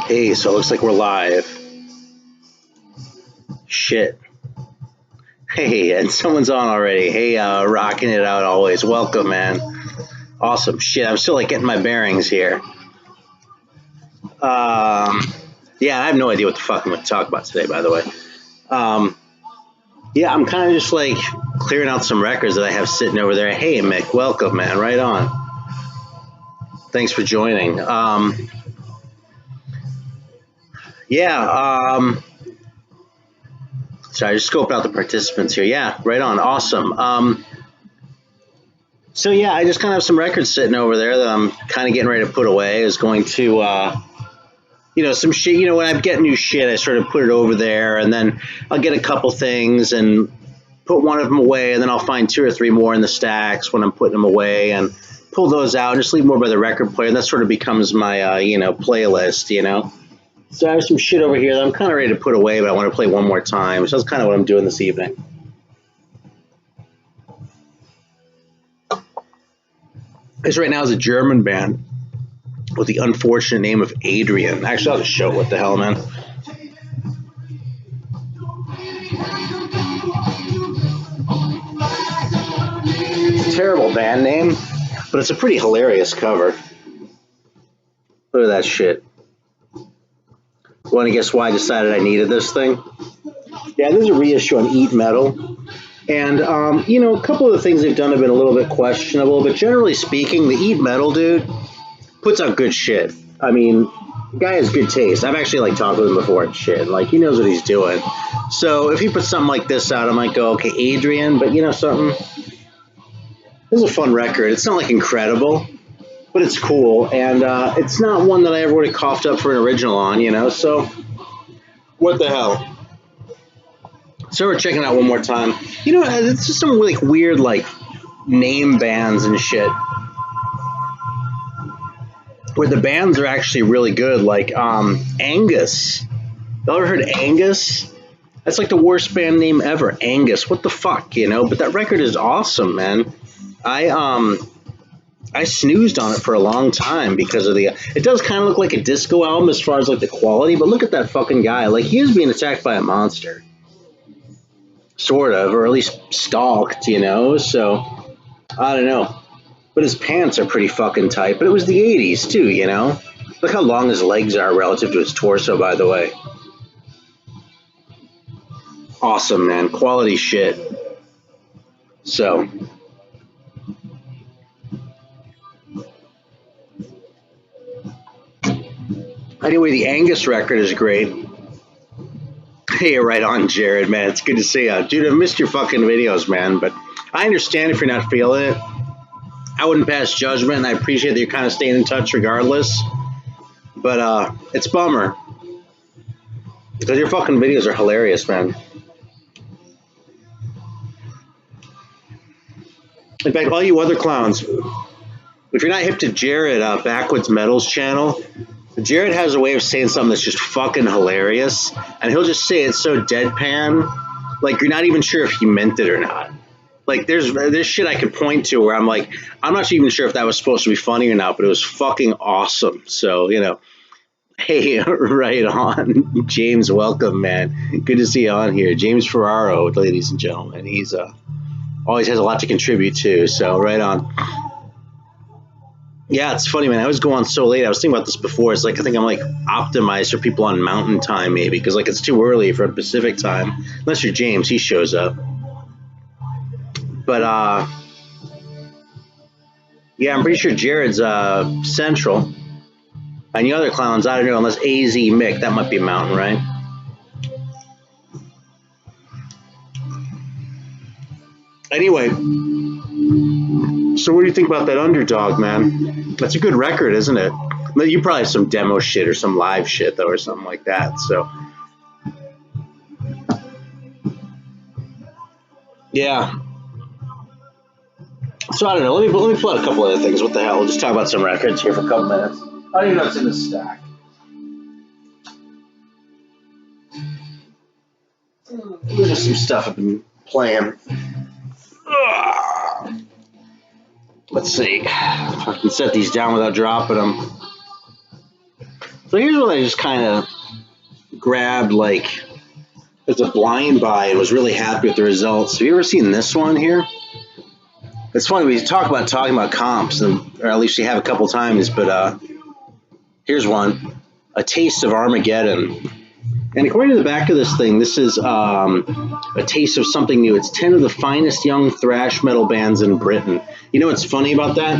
Hey, so it looks like we're live. Shit. Hey, and someone's on already. Hey, rocking it out always. Welcome, man. Awesome. Shit, I'm still like getting my bearings here. Yeah, I have no idea what the fuck I'm going to talk about today, by the way. Yeah, I'm kind of just like clearing out some records that I have sitting over there. Hey, Mick, welcome, man. Right on. Thanks for joining. Sorry, I just scoped out the participants here. Yeah, right on. Awesome. So yeah, I just kind of have some records sitting over there that I'm kind of getting ready to put away. I was going to, some shit. When I get new shit, I sort of put it over there, and then I'll get a couple things and put one of them away, and then I'll find two or three more in the stacks when I'm putting them away, and pull those out and just leave more by the record player. And that sort of becomes my, playlist. So I have some shit over here that I'm kind of ready to put away, but I want to play one more time. So that's kind of what I'm doing this evening. This right now is a German band with the unfortunate name of Adrian. Actually, I'll just show it. What the hell, man? It's a terrible band name, but it's a pretty hilarious cover. Look at that shit. Want to guess why I decided I needed this thing? Yeah, there's a reissue on Eat Metal. And, a couple of the things they've done have been a little bit questionable, but generally speaking, the Eat Metal dude puts out good shit. I mean, the guy has good taste. I've actually, talked with him before and shit. He knows what he's doing. So if he puts something like this out, I might go, okay, Adrian, but something? This is a fun record. It's not, incredible, but it's cool. And it's not one that I ever would have coughed up for an original on, so what the hell? So we're checking out one more time. It's just some weird name bands and shit, where the bands are actually really good. Angus. Y'all ever heard Angus? That's the worst band name ever. Angus. What the fuck, But that record is awesome, man. I snoozed on it for a long time because of it does kind of look like a disco album as far as the quality, but look at that fucking guy. He is being attacked by a monster. Sort of, or at least stalked, so I don't know. But his pants are pretty fucking tight. But it was the 80s too, Look how long his legs are relative to his torso, by the way. Awesome, man. Quality shit. So anyway, the Angus record is great. Hey, right on, Jared, man. It's good to see you. Dude, I've missed your fucking videos, man. But I understand if you're not feeling it. I wouldn't pass judgment, and I appreciate that you're kind of staying in touch regardless. But it's a bummer. Because your fucking videos are hilarious, man. In fact, all you other clowns, if you're not hip to Jared, Backwoods Metal's channel, Jared has a way of saying something that's just fucking hilarious, and he'll just say it so deadpan, you're not even sure if he meant it or not. There's shit I could point to where I'm I'm not even sure if that was supposed to be funny or not, but it was fucking awesome. So, hey, right on. James, welcome, man. Good to see you on here. James Ferraro, ladies and gentlemen. He's always has a lot to contribute to, so right on. Yeah, it's funny, man. I always go on so late. I was thinking about this before. It's I think I'm optimized for people on Mountain Time, maybe, because it's too early for Pacific Time. Unless you're James, he shows up. But yeah, I'm pretty sure Jared's Central. And the other clowns, I don't know, unless AZ Mick, that might be Mountain, right? Anyway, so what do you think about that Underdog, man? That's a good record, isn't it? You probably have some demo shit or some live shit, though, or something like that, so. Yeah. So I don't know. Let me pull out a couple other things. What the hell? We'll just talk about some records here for a couple minutes. I don't even know what's in the stack. There's just some stuff I've been playing. Let's see if I can set these down without dropping them. So here's what I just kind of grabbed, like, as a blind buy and was really happy with the results. Have you ever seen this one here? It's funny, we talking about comps, or at least we have a couple times, but here's one, A Taste of Armageddon. And according to the back of this thing, this is a taste of something new. It's 10 of the finest young thrash metal bands in Britain. You know what's funny about that?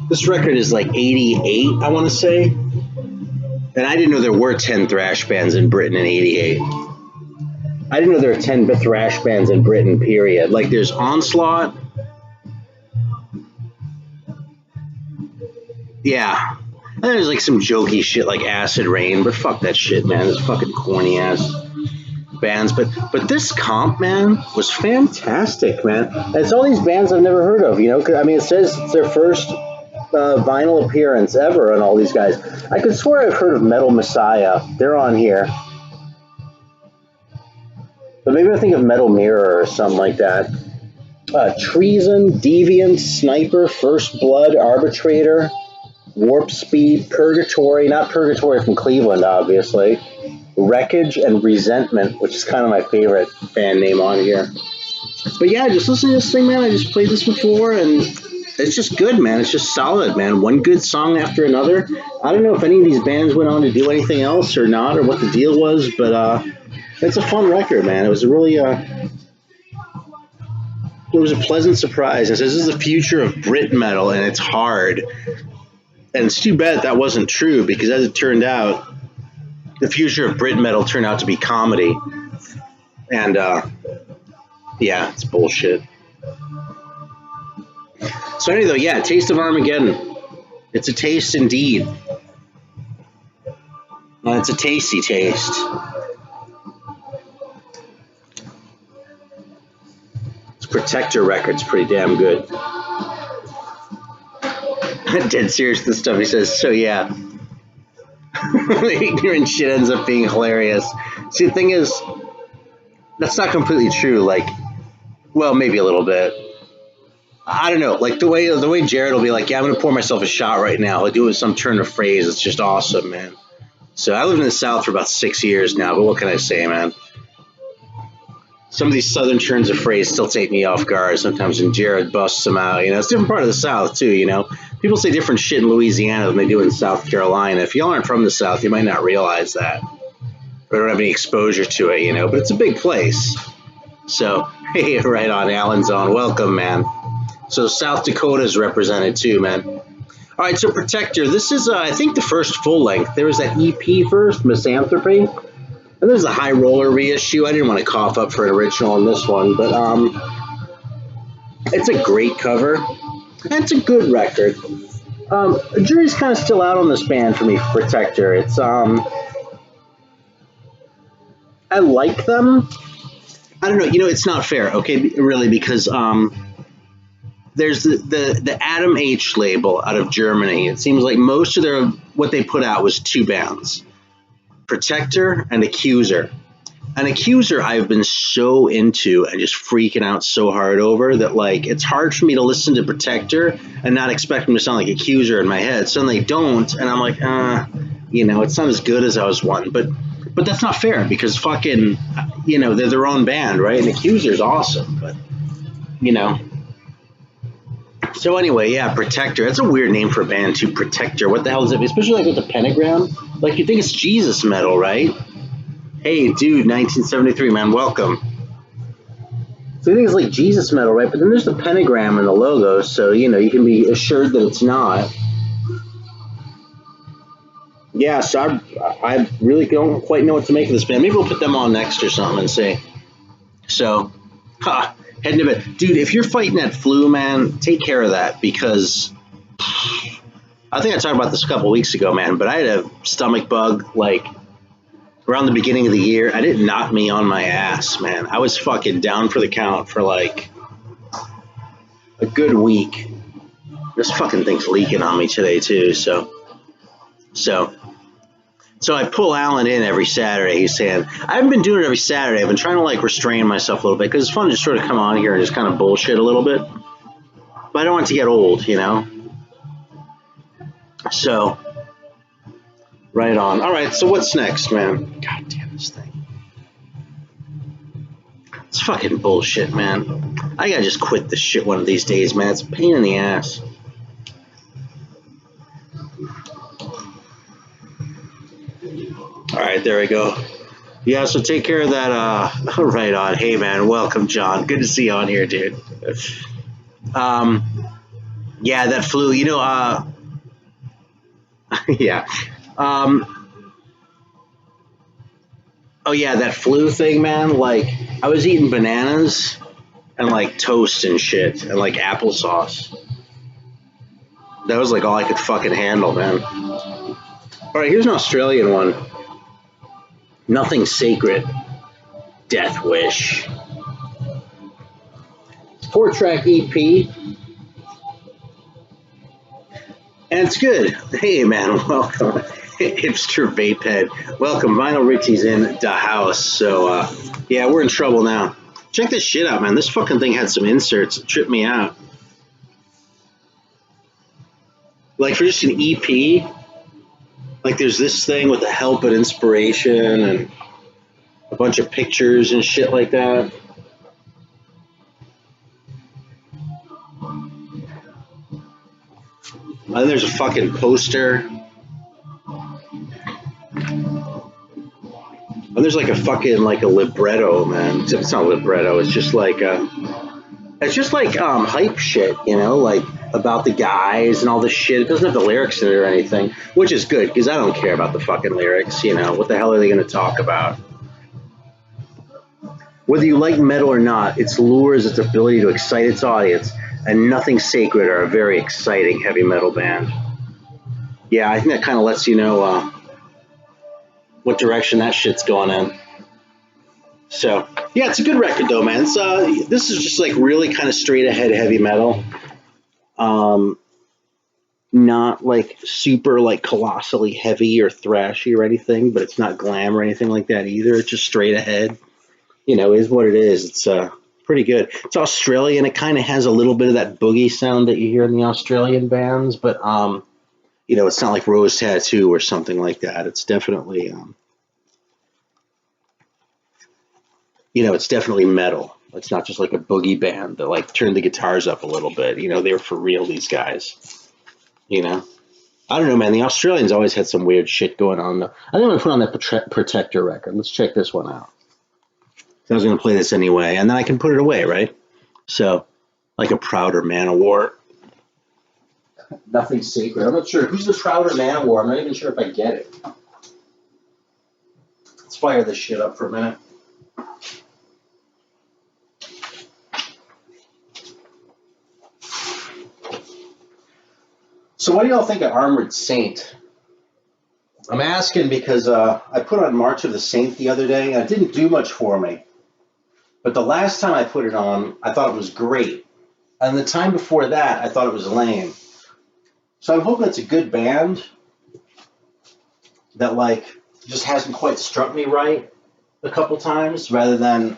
This record is like 88, I want to say. And I didn't know there were 10 thrash bands in Britain in 88. I didn't know there were 10 thrash bands in Britain, period. Like, there's Onslaught. Yeah. And there's like some jokey shit like Acid Rain, but fuck that shit, man. It's fucking corny ass bands. But this comp, man, was fantastic, man. And it's all these bands I've never heard of, you know? 'Cause, I mean, it says it's their first vinyl appearance ever on all these guys. I could swear I've heard of Metal Messiah. They're on here. But maybe I think of Metal Mirror or something like that. Treason, Deviant, Sniper, First Blood, Arbitrator, Warp Speed, Purgatory, not Purgatory from Cleveland, obviously, Wreckage, and Resentment, which is kind of my favorite band name on here. But yeah, just listen to this thing, man. I just played this before, and it's just good, man. It's just solid, man. One good song after another. I don't know if any of these bands went on to do anything else or not, or what the deal was, but it's a fun record, man. It was a really, it was a pleasant surprise. It says this is the future of Brit metal, and it's hard. And it's too bad that wasn't true, because as it turned out, the future of Brit metal turned out to be comedy. And, yeah, it's bullshit. So anyway, though, yeah, Taste of Armageddon. It's a taste indeed. It's a tasty taste. This Protector record's pretty damn good. Dead serious with this stuff. He says, so yeah. Ignorant shit ends up being hilarious. See, the thing is, that's not completely true. Like, well, maybe a little bit. I don't know. Like, the way Jared will be like, yeah, I'm going to pour myself a shot right now. He'll do it with some turn of phrase. It's just awesome, man. So I lived in the South for about 6 years now, but what can I say, man? Some of these southern turns of phrase still take me off guard sometimes when Jared busts them out. You know, it's a different part of the South, too, you know. People say different shit in Louisiana than they do in South Carolina. If y'all aren't from the South, you might not realize that. Or don't have any exposure to it, you know. But it's a big place. So, hey, right on, Alan's on. Welcome, man. So South Dakota's represented, too, man. All right, so Protector. This is, I think, the first full length. There was that EP first, Misanthropy. And there's a High Roller reissue. I didn't want to cough up for an original on this one, but it's a great cover. And it's a good record. The jury's kind of still out on this band for me, Protector. It's I like them. I don't know. You know, it's not fair. Okay, really, because there's the Adam H label out of Germany. It seems like most of what they put out was two bands. Protector and Accuser. An Accuser I've been so into and just freaking out so hard over that, like, it's hard for me to listen to Protector and not expect them to sound like Accuser in my head. So then they don't, and I'm like, you know, it's not as good as I was wanting. But that's not fair, because fucking, you know, they're their own band, right? And Accuser's awesome, but, you know. So anyway, yeah, Protector. That's a weird name for a band, too. Protector. What the hell is it? Especially like with the pentagram. Like, you think it's Jesus metal, right? Hey, dude, 1973, man, welcome. So you think it's like Jesus metal, right? But then there's the pentagram and the logo, so, you know, you can be assured that it's not. Yeah, so I really don't quite know what to make of this band. Maybe we'll put them on next or something and see. So, heading to bed. Dude, if you're fighting that flu, man, take care of that, because I think I talked about this a couple weeks ago, man, but I had a stomach bug, like, around the beginning of the year. And it knocked me on my ass, man. I was fucking down for the count for, like, a good week. This fucking thing's leaking on me today, too, so. So I pull Alan in every Saturday. He's saying, I haven't been doing it every Saturday. I've been trying to like restrain myself a little bit because it's fun to just sort of come on here and just kind of bullshit a little bit. But I don't want it to get old, you know? So, right on. All right, so what's next, man? God damn this thing. It's fucking bullshit, man. I gotta just quit this shit one of these days, man. It's a pain in the ass. All right, there we go. Yeah, so take care of that. Right on. Hey, man, welcome, John. Good to see you on here, dude. Yeah, that flu. You know, yeah. Oh yeah, that flu thing, man. Like, I was eating bananas and like toast and shit and like applesauce. That was like all I could fucking handle, man. All right, here's an Australian one. Nothing Sacred. Death Wish. 4-track EP. And it's good. Hey, man, welcome. Hipster Vape Head. Welcome. Vinyl Richie's in the house. So, yeah, we're in trouble now. Check this shit out, man. This fucking thing had some inserts. It tripped me out. Like, for just an EP, like, there's this thing with the help and inspiration and a bunch of pictures and shit like that. And then there's a fucking poster. And there's like a fucking like a libretto, man. Except it's not a libretto. It's just like hype shit, you know, like about the guys and all this shit. It doesn't have the lyrics in it or anything, which is good because I don't care about the fucking lyrics. You know, what the hell are they going to talk about? Whether you like metal or not, its lure is its ability to excite its audience, and Nothing Sacred are a very exciting heavy metal band. Yeah, I think that kind of lets you know what direction that shit's going in. So, yeah, it's a good record though, man. It's, this is just like really kind of straight ahead heavy metal. Not like super like colossally heavy or thrashy or anything, but it's not glam or anything like that either. It's just straight ahead. You know, is what it is. It's pretty good. It's Australian. It kind of has a little bit of that boogie sound that you hear in the Australian bands, but you know, it's not like Rose Tattoo or something like that. It's definitely you know, it's definitely metal. It's not just like a boogie band that like turned the guitars up a little bit. You know, they were for real, these guys. You know, I don't know, man. The Australians always had some weird shit going on, though. I think I'm gonna put on that Protector record. Let's check this one out. I was gonna play this anyway, and then I can put it away, right? So, like a prouder man of war. Nothing Sacred. I'm not sure who's the prouder man of war. I'm not even sure if I get it. Let's fire this shit up for a minute. So what do y'all think of Armored Saint? I'm asking because I put on March of the Saint the other day, and it didn't do much for me. But the last time I put it on, I thought it was great. And the time before that, I thought it was lame. So I'm hoping it's a good band that, like, just hasn't quite struck me right a couple times, rather than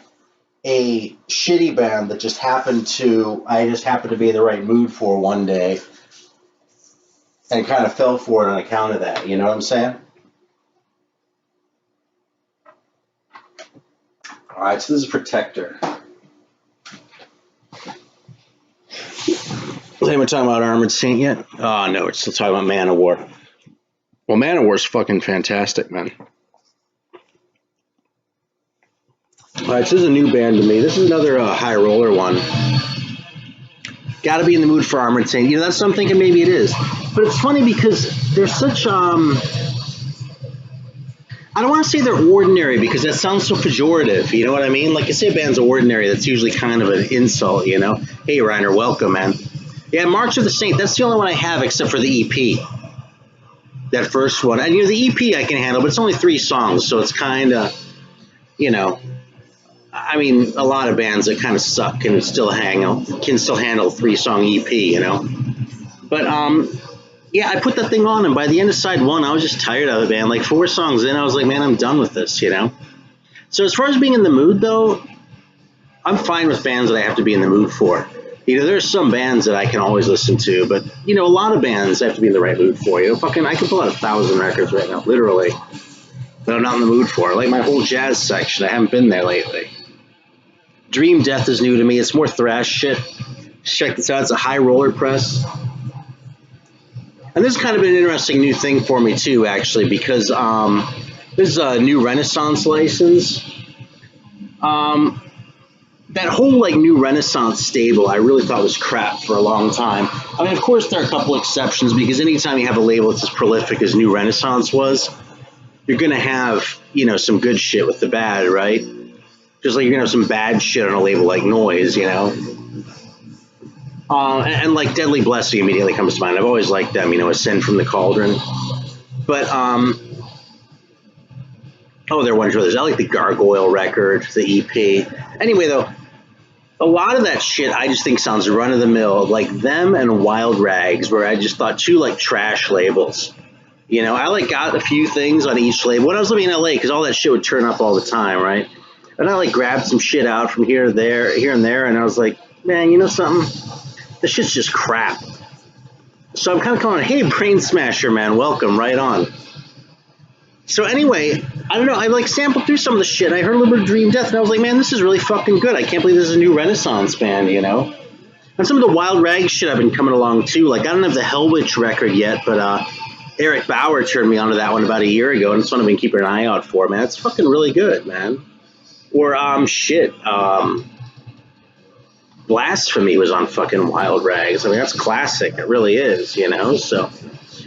a shitty band that just I just happened to be in the right mood for one day and kind of fell for it on account of that. You know what I'm saying? All right, so this is Protector. Is anyone talking about Armored Saint yet? Oh, no, we're still talking about Man of War. Well, Man of War is fucking fantastic, man. All right, so this is a new band to me. This is another high roller one. Got to be in the mood for Armored Saint. You know, that's what I'm thinking maybe it is. But it's funny because they're such, I don't want to say they're ordinary because that sounds so pejorative. You know what I mean? Like, you say a band's ordinary, that's usually kind of an insult, you know? Hey, Reiner, welcome, man. Yeah, March of the Saint, that's the only one I have except for the EP. That first one. And, you know, the EP I can handle, but it's only 3 songs, so it's kind of, you know, I mean, a lot of bands that kind of suck can still handle a 3-song EP, you know? But, Yeah, I put that thing on, and by the end of side one, I was just tired of it, man. Like 4 songs in, I was like, man, I'm done with this, you know? So as far as being in the mood, though, I'm fine with bands that I have to be in the mood for. You know, there's some bands that I can always listen to, but, you know, a lot of bands I have to be in the right mood for. You know, fucking, I can pull out 1,000 records right now, literally, that I'm not in the mood for. Like my whole jazz section, I haven't been there lately. Dream Death is new to me. It's more thrash shit. Check this out. It's a high roller press. And this is kind of an interesting new thing for me too, actually, because this is a new Renaissance license. That whole like new Renaissance stable, I really thought was crap for a long time. I mean, of course, there are a couple exceptions because anytime you have a label that's as prolific as New Renaissance was, you're gonna have some good shit with the bad, right? Just like you're gonna have some bad shit on a label like Noise, you know. And like Deadly Blessing immediately comes to mind. I've always liked them, Ascend from the Cauldron. But they're wonderful. I like the Gargoyle record, the EP. Anyway, though, a lot of that shit I just think sounds run of the mill, like them and Wild Rags, where I just thought two like trash labels. I like got a few things on each label when I was living in LA because all that shit would turn up all the time, right? And I like grabbed some shit out from here and there, and I was like, man, you know something? This shit's just crap. So I'm kind of calling it, hey, Brain Smasher, man, welcome, right on. So anyway, I don't know, I like sampled through some of the shit. I heard a little bit of Dream Death, and I was like, man, this is really fucking good. I can't believe this is a new Renaissance band, And some of the Wild Rag shit I've been coming along too. Like, I don't have the Hellwitch record yet, but Eric Bauer turned me onto that one about a year ago, and it's one I've been keeping an eye out for, man. It's fucking really good, man. Or, Blasphemy was on fucking Wild Rags. I mean, that's classic. It really is, So,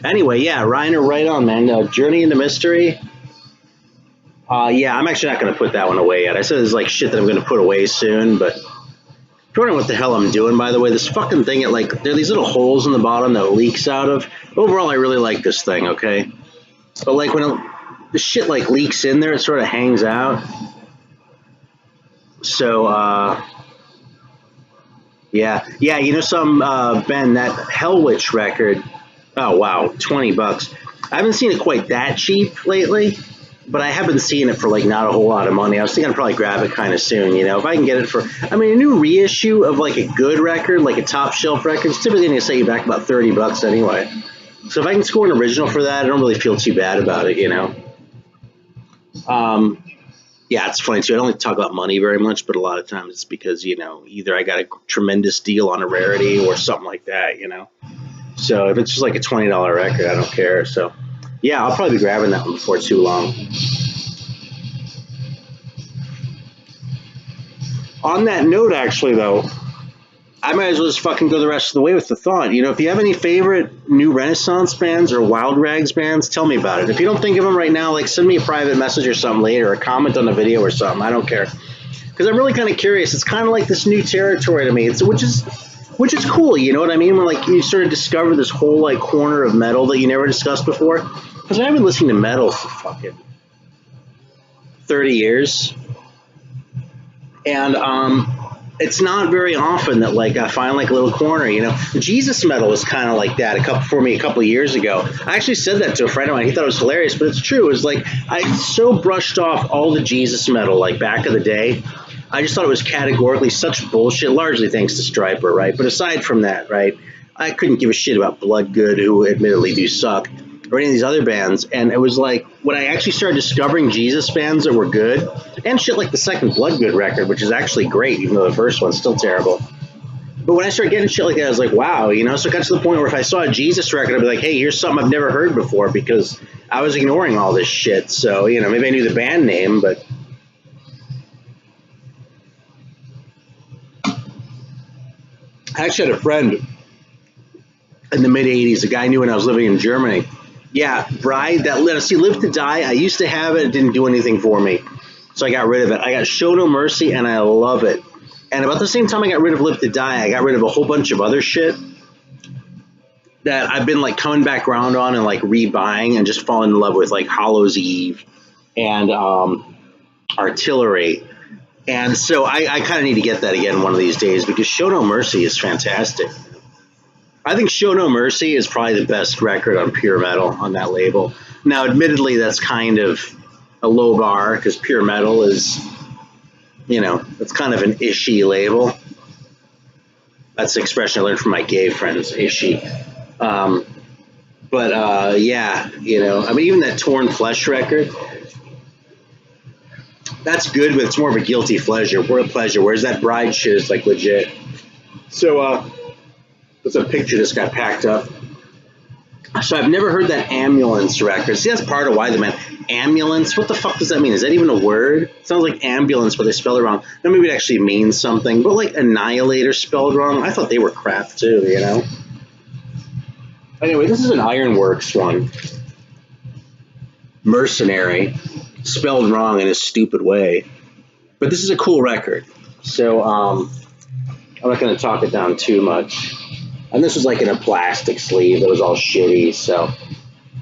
anyway, yeah, Reiner, right on, man. Journey into Mystery. Yeah, I'm actually not going to put that one away yet. I said there's like shit that I'm going to put away soon, but I don't know what the hell I'm doing, by the way. This fucking thing, there are these little holes in the bottom that it leaks out of. Overall, I really like this thing, okay? But, like, when the shit, like, leaks in there, it sort of hangs out. So, yeah, some Ben, that Hellwitch record. Oh wow, $20. I haven't seen it quite that cheap lately, but I have been seeing it for like not a whole lot of money. I was thinking I'd probably grab it kind of soon. If I can get it for, a new reissue of like a good record, like a top shelf record, it's typically going to set you back about $30 anyway. So if I can score an original for that, I don't really feel too bad about it. Yeah, it's funny too. I don't like to talk about money very much, but a lot of times it's because, either I got a tremendous deal on a rarity or something like that, So if it's just like a $20 record, I don't care. So yeah, I'll probably be grabbing that one before too long. On that note, actually, though, I might as well just fucking go the rest of the way with the thought. If you have any favorite new Renaissance bands or Wild Rags bands, tell me about it. If you don't think of them right now, like send me a private message or something later, or comment on the video or something. I don't care. Because I'm really kind of curious. It's kind of like this new territory to me. Which is cool, you know what I mean? When like you sort of discover this whole like corner of metal that you never discussed before. Because I've been listening to metal for fucking 30 years. And it's not very often that like I find like a little corner, Jesus metal was kind of like that a couple of years ago. I actually said that to a friend of mine. He thought it was hilarious, but it's true. It was like I so brushed off all the Jesus metal like back in the day. I just thought it was categorically such bullshit, largely thanks to Stryper, right? But aside from that, right, I couldn't give a shit about Bloodgood, who admittedly do suck, or any of these other bands. And it was like when I actually started discovering Jesus bands that were good, and shit like the second Bloodgood record, which is actually great, even though the first one's still terrible. But when I started getting shit like that, I was like, wow, So it got to the point where if I saw a Jesus record, I'd be like, hey, here's something I've never heard before because I was ignoring all this shit. So, maybe I knew the band name, but I actually had a friend in the mid-'80s, a guy I knew when I was living in Germany. Yeah, Bride, Live to Die, I used to have it. It didn't do anything for me, so I got rid of it. I got Show No Mercy, and I love it. And about the same time I got rid of Live to Die, I got rid of a whole bunch of other shit that I've been like coming back around on and like rebuying and just falling in love with, like Hollow's Eve and Artillery. And so I kind of need to get that again one of these days because Show No Mercy is fantastic. I think Show No Mercy is probably the best record on Pure Metal on that label. Now, admittedly, that's kind of a low bar because Pure Metal is, it's kind of an ishy label. That's the expression I learned from my gay friends, ishy. Yeah, I mean, even that Torn Flesh record, that's good, but it's more of a guilty pleasure. Whereas that Bride shit is like legit. So, there's a picture just got packed up. So I've never heard that ambulance record. See, that's part of why the man ambulance. What the fuck does that mean? Is that even a word? It sounds like ambulance, but they spell it wrong. Now maybe it actually means something. But like Annihilator spelled wrong. I thought they were crap too. Anyway, this is an Ironworks one. Mercenary, spelled wrong in a stupid way. But this is a cool record. So I'm not going to talk it down too much. And this was like in a plastic sleeve that was all shitty, so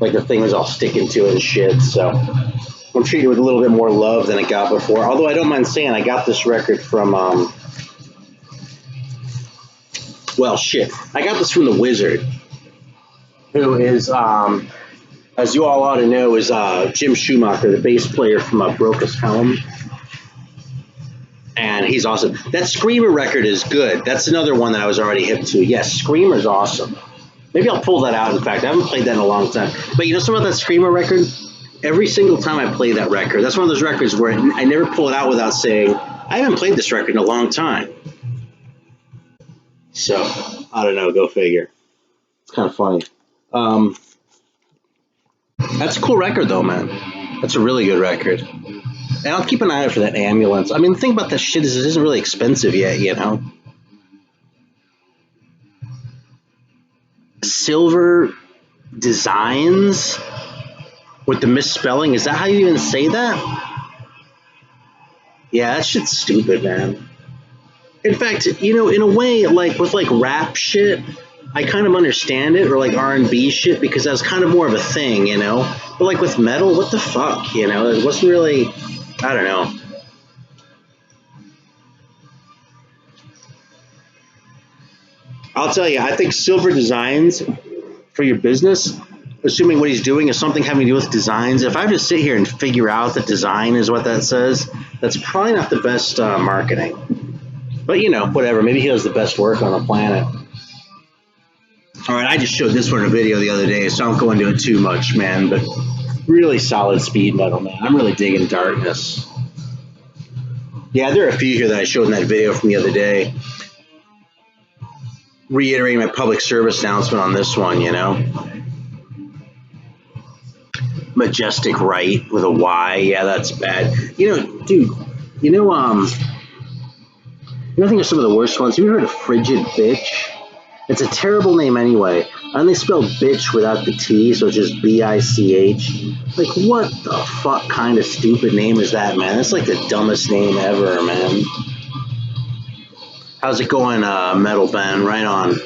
like the thing was all sticking to it and shit, so I'm treating it with a little bit more love than it got before. Although I don't mind saying I got this record from I got this from the Wizard, who is as you all ought to know is Jim Schumacher, the bass player from Brokus Helm. And he's awesome. That Screamer record is good. That's another one that I was already hip to. Yes, Screamer's awesome. Maybe I'll pull that out. In fact, I haven't played that in a long time. But you know something about that Screamer record? Every single time I play that record, that's one of those records where I never pull it out without saying, I haven't played this record in a long time. So, I don't know. Go figure. It's kind of funny. That's a cool record, though, man. That's a really good record. And I'll keep an eye out for that ambulance. I mean, the thing about that shit is it isn't really expensive yet, Silver Designs with the misspelling. Is that how you even say that? Yeah, that shit's stupid, man. In fact, in a way, like with like rap shit, I kind of understand it, or like R&B shit, because that's kind of more of a thing, But like with metal, what the fuck, It wasn't really, I don't know. I'll tell you, I think Silver Designs for your business, assuming what he's doing is something having to do with designs, if I have to sit here and figure out that design is what that says, that's probably not the best marketing. But, whatever. Maybe he does the best work on the planet. All right, I just showed this one in a video the other day, so I don't go into it too much, man. But really solid speed metal, man. I'm really digging Darkness. Yeah, there are a few here that I showed in that video from the other day. Reiterating my public service announcement on this one, Majestic Right with a Y. Yeah, that's bad. Dude, I think are some of the worst ones. Have you heard of Frigid Bitch? It's a terrible name anyway. And they spell bitch without the T, so it's just B-I-C-H. Like, what the fuck kind of stupid name is that, man? That's like the dumbest name ever, man. How's it going, Metal Ben? Right on.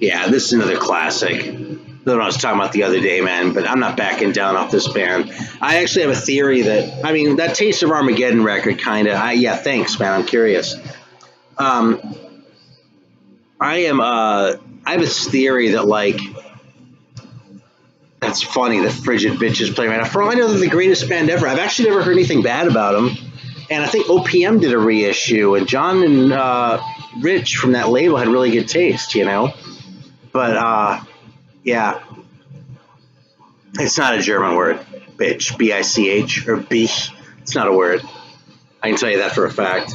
Yeah, this is another classic. That's what I was talking about the other day, man, but I'm not backing down off this band. I actually have a theory that Taste of Armageddon record kind of, yeah, thanks, man, I'm curious. I have this theory that, like, that's funny that Frigid Bitch is playing right now. For all I know, they're the greatest band ever. I've actually never heard anything bad about them. And I think OPM did a reissue, and John and Rich from that label had really good taste, But, yeah. It's not a German word, bitch. B-I-C-H, or Bich. It's not a word. I can tell you that for a fact.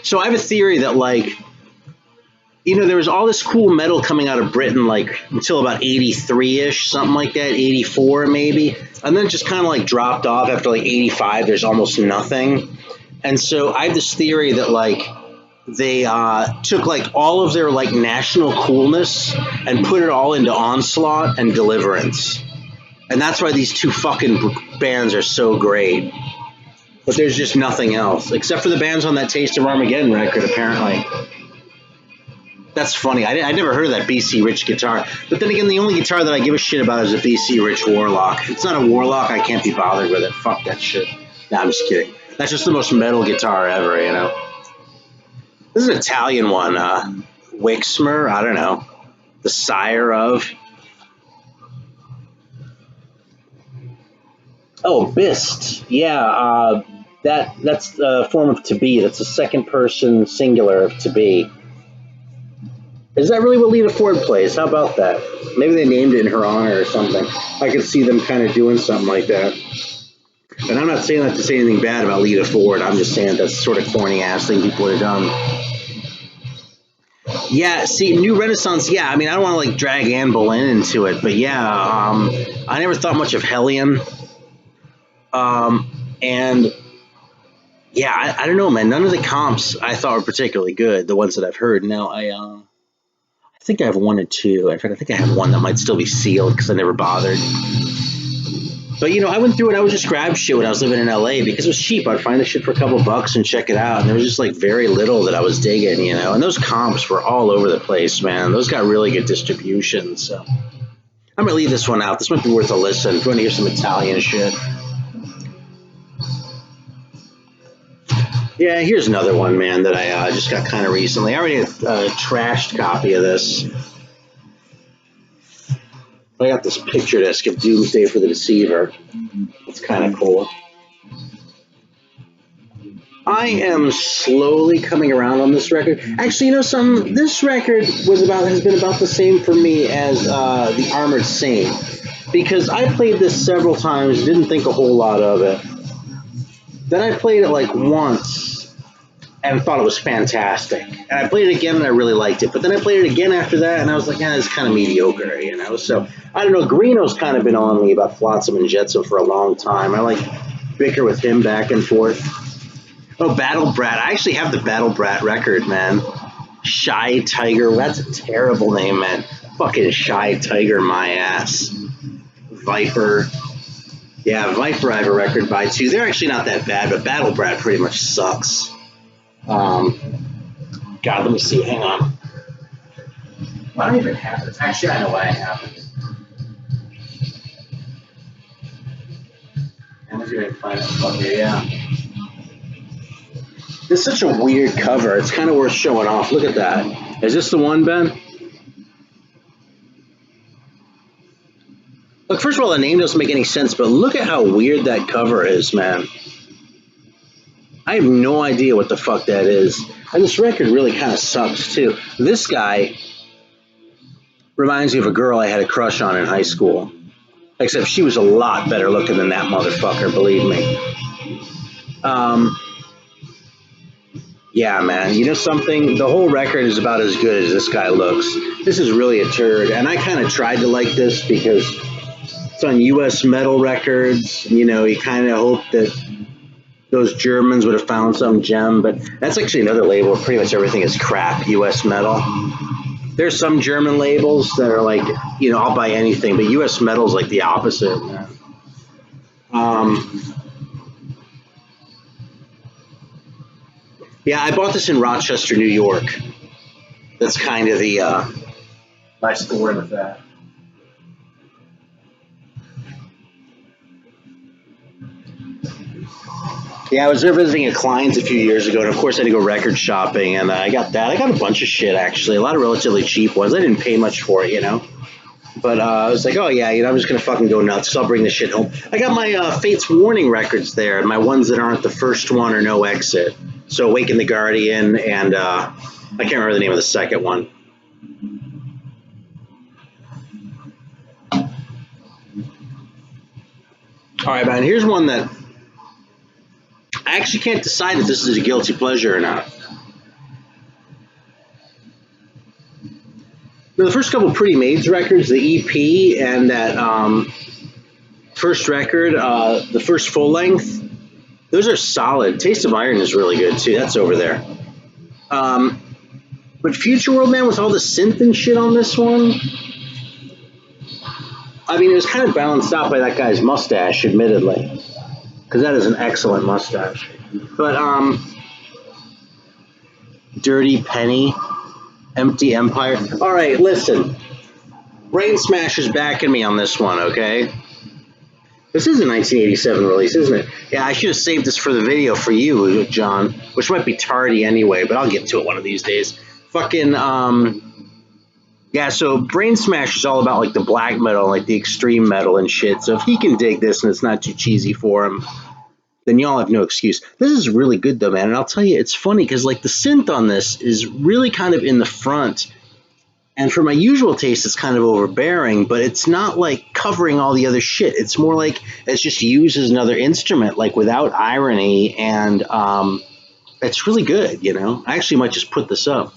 So I have a theory that, like, there was all this cool metal coming out of Britain, like, until about 83-ish, something like that, 84 maybe. And then it just kind of, like, dropped off after, like, 85. There's almost nothing. And so I have this theory that, like, they took, like, all of their, like, national coolness and put it all into Onslaught and Deliverance. And that's why these two fucking bands are so great. But there's just nothing else, except for the bands on that Taste of Armageddon record, apparently. That's funny. I never heard of that BC Rich guitar. But then again, the only guitar that I give a shit about is a BC Rich Warlock. If it's not a Warlock, I can't be bothered with it. Fuck that shit. Nah, I'm just kidding. That's just the most metal guitar ever, This is an Italian one. Wixmer, I don't know. The sire of. Oh, Bist. Yeah, that's the form of to be. That's the second person singular of to be. Is that really what Lita Ford plays? How about that? Maybe they named it in her honor or something. I could see them kind of doing something like that. And I'm not saying that to say anything bad about Lita Ford. I'm just saying that's sort of corny ass thing people would have done. Yeah, see, New Renaissance. Yeah, I mean, I don't want to like drag Anne Boleyn into it, but yeah, I never thought much of Hellion. And yeah, I don't know, man. None of the comps I thought were particularly good. The ones that I've heard. Now, I think I have one or two. In fact, I think I have one that might still be sealed because I never bothered. But you know, I went through it. I would just grab shit when I was living in LA because it was cheap. I'd find the shit for a couple bucks and check it out. And there was just like very little that I was digging, you know. And those comps were all over the place, man. Those got really good distribution. So I'm gonna leave this one out. This might be worth a listen if you want to hear some Italian shit. Yeah, here's another one, man, that I just got kind of recently. I already had a trashed copy of this. I got this picture disc of Doomsday for the Deceiver. It's kind of cool. I am slowly coming around on this record. Actually, you know something? This record has been about the same for me as the Armored Saint, because I played this several times, didn't think a whole lot of it. Then I played it like once and thought it was fantastic. And I played it again and I really liked it. But then I played it again after that and I was like, yeah, it's kind of mediocre, you know. So I don't know. Greeno's kind of been on me about Flotsam and Jetsam for a long time. I like bicker with him back and forth. Oh, Battle Brat. I actually have the Battle Brat record, man. Shy Tiger. That's a terrible name, man. Fucking Shy Tiger, my ass. Viper. Yeah, Viper I have a record by too. They're actually not that bad, but Battle Brat pretty much sucks. God, let me see. Hang on. I don't even have this. Actually, I know why I have it. I'm just going to find it. Okay, yeah. It's such a weird cover. It's kind of worth showing off. Look at that. Is this the one, Ben? Look, first of all, the name doesn't make any sense, but look at how weird that cover is, man. I have no idea what the fuck that is. And this record really kind of sucks, too. This guy reminds me of a girl I had a crush on in high school. Except she was a lot better looking than that motherfucker, believe me. Yeah, man. You know something? The whole record is about as good as this guy looks. This is really a turd. And I kind of tried to like this because it's on U.S. Metal Records. You know, you kind of hope that those Germans would have found some gem. But that's actually another label where pretty much everything is crap, U.S. Metal. There's some German labels that are like, you know, I'll buy anything. But U.S. Metal's like the opposite, man. Yeah, I bought this in Rochester, New York. That's kind of the my story with that. Yeah, I was there visiting a client a few years ago, and of course I had to go record shopping, and I got that. I got a bunch of shit, actually, a lot of relatively cheap ones. I didn't pay much for it, you know. But I was like, oh yeah, you know, I'm just gonna fucking go nuts. So I'll bring this shit home. I got my Fates Warning records there, and my ones that aren't the first one or No Exit. So Awaken the Guardian, and I can't remember the name of the second one. All right, man. Here's one that I actually can't decide if this is a guilty pleasure or not. The first couple Pretty Maids records, the EP and that first record, the first full length, those are solid. Taste of Iron is really good too. That's over there. But Future World, man, with all the synth and shit on this one, I mean, it was kind of balanced out by that guy's mustache, admittedly, because that is an excellent mustache. But Dirty Penny, Empty Empire. All right, listen. Brain Smasher's backing me on this one, okay? This is a 1987 release, isn't it? Yeah, I should have saved this for the video for you, John, which might be tardy anyway, but I'll get to it one of these days. Fucking, yeah, so Brain Smash is all about like the black metal, like the extreme metal and shit. So if he can dig this and it's not too cheesy for him, then y'all have no excuse. This is really good though, man. And I'll tell you, it's funny because like the synth on this is really kind of in the front. And for my usual taste, it's kind of overbearing, but it's not like covering all the other shit. It's more like it's just used as another instrument, like without irony. And it's really good, you know? I actually might just put this up.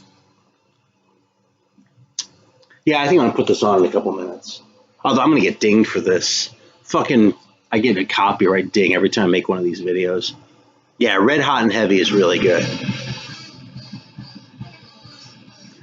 Yeah, I think I'm going to put this on in a couple minutes. Although I'm going to get dinged for this. Fucking, I get a copyright ding every time I make one of these videos. Yeah, Red Hot and Heavy is really good.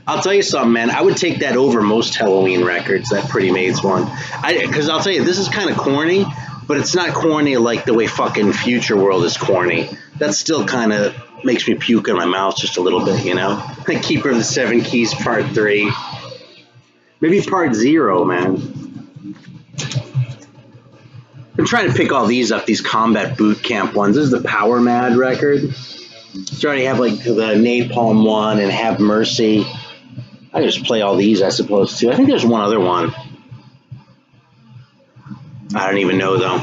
I'll tell you something, man. I would take that over most Halloween records, that Pretty Maids one. Because I'll tell you, this is kind of corny, but it's not corny like the way fucking Future World is corny. That still kind of makes me puke in my mouth just a little bit, you know? Like Keeper of the Seven Keys Part 3. Maybe Part 0, man. I'm trying to pick all these up, these Combat Boot Camp ones. This is the Power Mad record. So I already have like the Napalm one and Have Mercy. I just play all these, I suppose, too. I think there's one other one. I don't even know, though.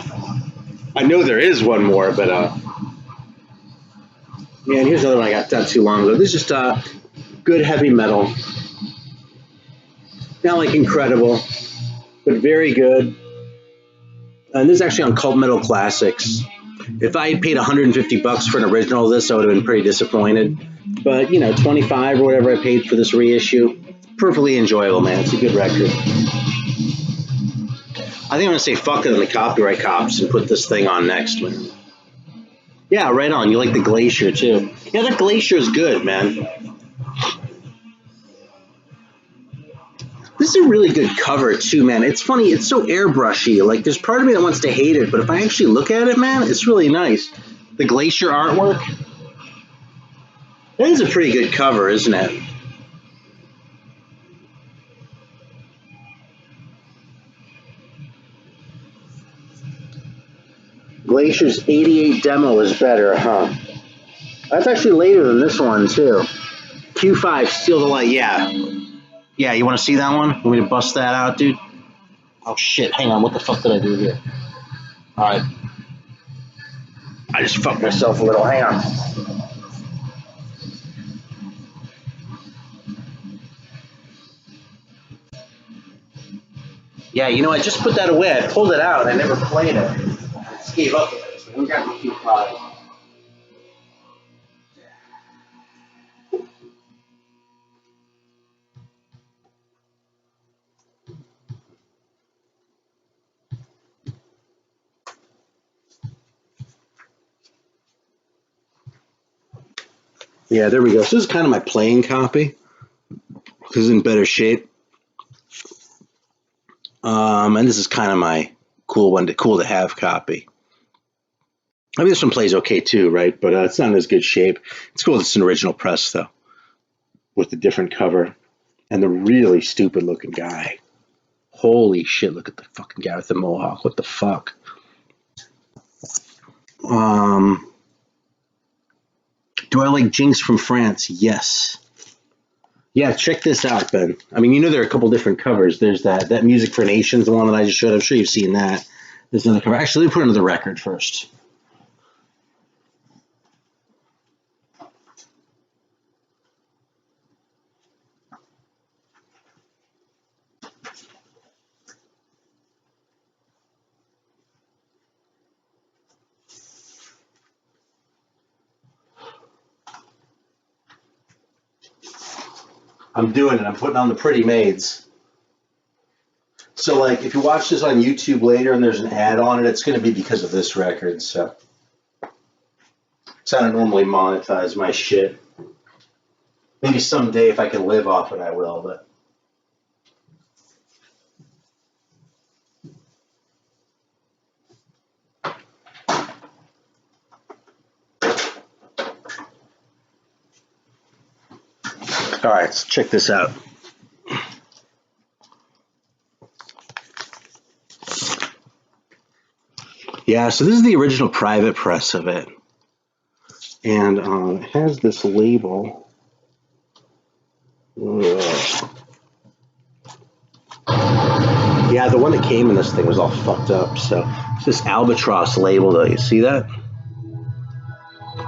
I know there is one more, but, man, here's another one I got not too long ago. This is just, good heavy metal. Not, like, incredible, but very good. And this is actually on Cult Metal Classics. If I had paid $150 for an original of this, I would have been pretty disappointed. But, you know, $25 or whatever I paid for this reissue, perfectly enjoyable, man. It's a good record. I think I'm going to say fuck it on the copyright cops and put this thing on next, man. Yeah, right on. You like the Glacier, too. Yeah, that Glacier is good, man. This is a really good cover, too, man. It's funny. It's so airbrushy. Like, there's part of me that wants to hate it, but if I actually look at it, man, it's really nice. The Glacier artwork. That is a pretty good cover, isn't it? Glacier's 88 demo is better, huh? That's actually later than this one, too. Q5, Steal the Light, yeah. Yeah, you want to see that one? Want me to bust that out, dude? Oh, shit, hang on, what the fuck did I do here? Alright. I just fucked myself a little, hang on. Yeah, you know, I just put that away. I pulled it out and I never played it. I just gave up with it. So we got the Q5. Yeah, there we go. So this is kind of my playing copy. This is in better shape. And this is kind of my cool to have copy. I mean, this one plays okay too, right? But it's not in as good shape. It's cool. It's an original press though, with the different cover and the really stupid looking guy. Holy shit! Look at the fucking guy with the mohawk. What the fuck? Do I like Jinx from France? Yes. Yeah, check this out, Ben. I mean, you know there are a couple different covers. There's that Music for Nations, the one that I just showed. I'm sure you've seen that. There's another cover. Actually, let me put it on the record first. I'm doing it. I'm putting on the Pretty Maids. So, like, if you watch this on YouTube later and there's an ad on it, it's going to be because of this record. So, I don't normally monetize my shit. Maybe someday if I can live off it, I will. But all right, so check this out. Yeah, so this is the original private press of it. And it has this label. Ugh. Yeah, the one that came in this thing was all fucked up. So it's this albatross label, though. You see that?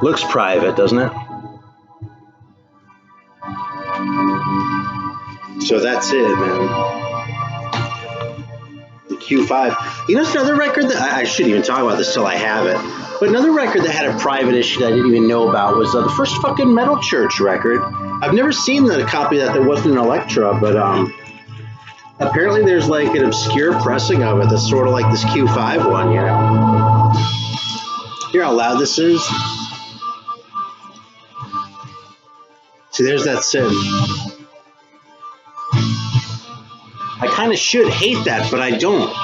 Looks private, doesn't it? So that's it, man. The Q5. You know, it's another record that I shouldn't even talk about this till I have it. But another record that had a private issue that I didn't even know about was the first fucking Metal Church record. I've never seen a copy of that wasn't an Elektra, but apparently there's like an obscure pressing of it that's sort of like this Q5 one, you know. Hear how loud this is? See, there's that synth. I kind of should hate that, but I don't.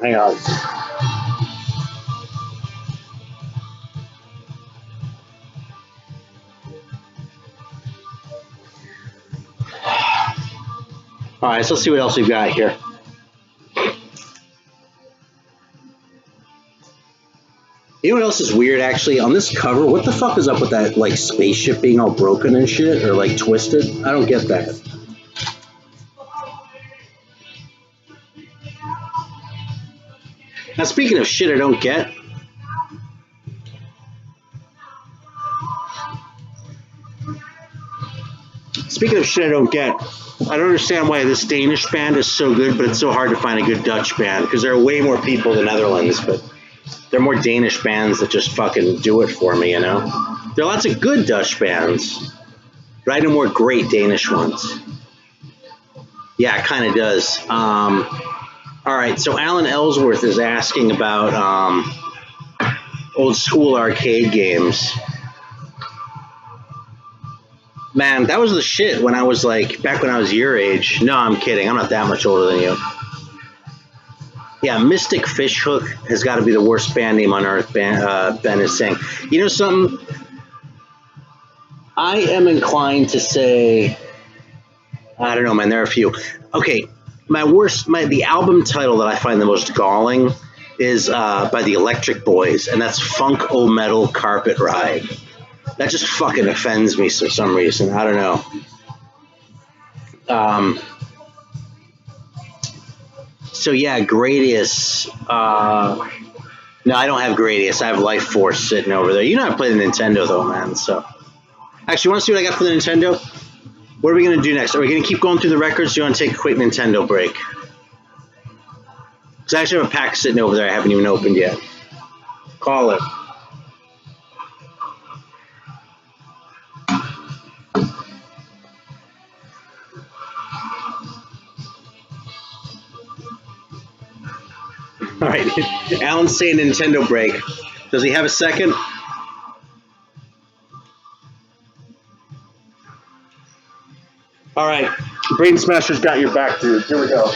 Hang on. All right, so let's see what else we've got here. You know what else is weird, actually? On this cover, what the fuck is up with that, like, spaceship being all broken and shit, or, like, twisted? I don't get that. Now, speaking of shit I don't get, I don't understand why this Danish band is so good, but it's so hard to find a good Dutch band, because there are way more people in the Netherlands, but there are more Danish bands that just fucking do it for me, you know? There are lots of good Dutch bands, but I know more great Danish ones. Yeah, it kind of does. All right, so Alan Ellsworth is asking about old school arcade games. Man, that was the shit when I was like, back when I was your age. No, I'm kidding. I'm not that much older than you. Yeah, Mystic Fishhook has got to be the worst band name on earth, Ben is saying. You know something? I am inclined to say, I don't know, man, there are a few. Okay, the album title that I find the most galling is by the Electric Boys, and that's Funk O Metal Carpet Ride. That just fucking offends me for some reason. I don't know. So yeah, Gradius. No, I don't have Gradius. I have Life Force sitting over there. You know I play the Nintendo though, man. So actually, you want to see what I got for the Nintendo? What are we gonna do next? Are we gonna keep going through the records? Or do you want to take a quick Nintendo break? Because I actually have a pack sitting over there I haven't even opened yet. Call it. All right, Alan's saying Nintendo break. Does he have a second? All right, Brain Smasher's got your back, dude. Here we go.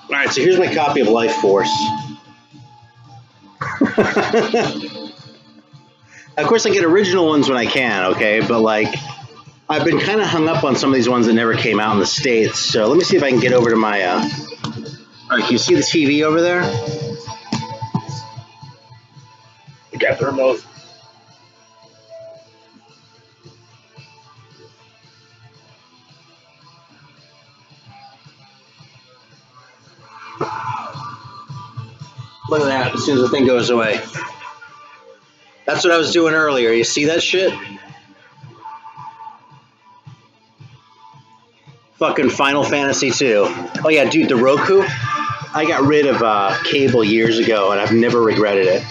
All right, so here's my copy of Life Force. Of course, I get original ones when I can, okay? But, like, I've been kind of hung up on some of these ones that never came out in the States. So let me see if I can get over to my... All right, can you see the TV over there? You got the remote. Look at that, as soon as the thing goes away. That's what I was doing earlier. You see that shit? Fucking Final Fantasy 2. Oh yeah, dude, the Roku. I got rid of cable years ago, and I've never regretted it.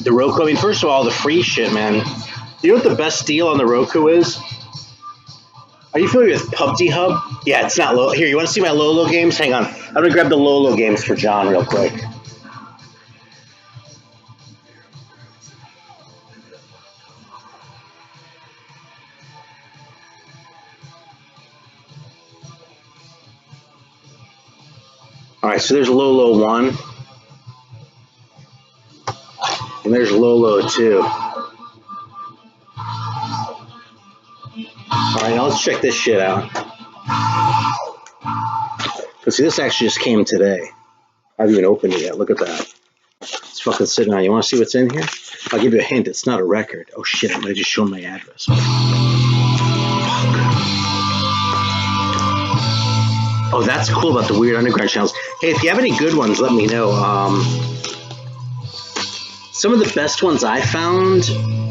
The Roku. I mean, first of all, the free shit, man. You know what the best deal on the Roku is? Are you familiar with PUBG Hub? Yeah, it's not low. Here, you want to see my Lolo games? Hang on. I'm gonna grab the Lolo games for John real quick. All right, so there's Lolo 1, and there's Lolo 2. All right, now let's check this shit out. But see, this actually just came today. I haven't even opened it yet. Look at that. It's fucking sitting on. You want to see what's in here? I'll give you a hint. It's not a record. Oh shit! I'm gonna just show my address. Fuck. Oh, that's cool about the weird underground channels. Hey, if you have any good ones, let me know. Some of the best ones I found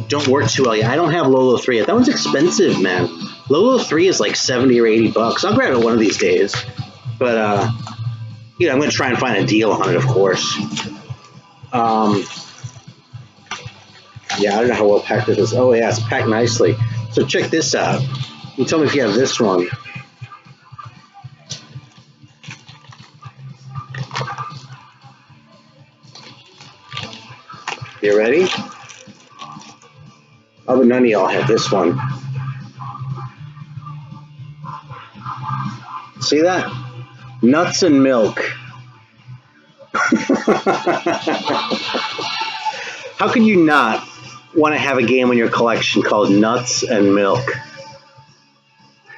don't work too well yet. I don't have Lolo 3 yet. That one's expensive, man. Lolo 3 is like 70 or 80 bucks. I'll grab it one of these days. But, you know, I'm going to try and find a deal on it, of course. Yeah, I don't know how well packed this is. Oh, yeah, it's packed nicely. So check this out. You tell me if you have this one. You ready? Oh, but none of y'all have this one. See that? Nuts and milk. How can you not want to have a game in your collection called Nuts and Milk?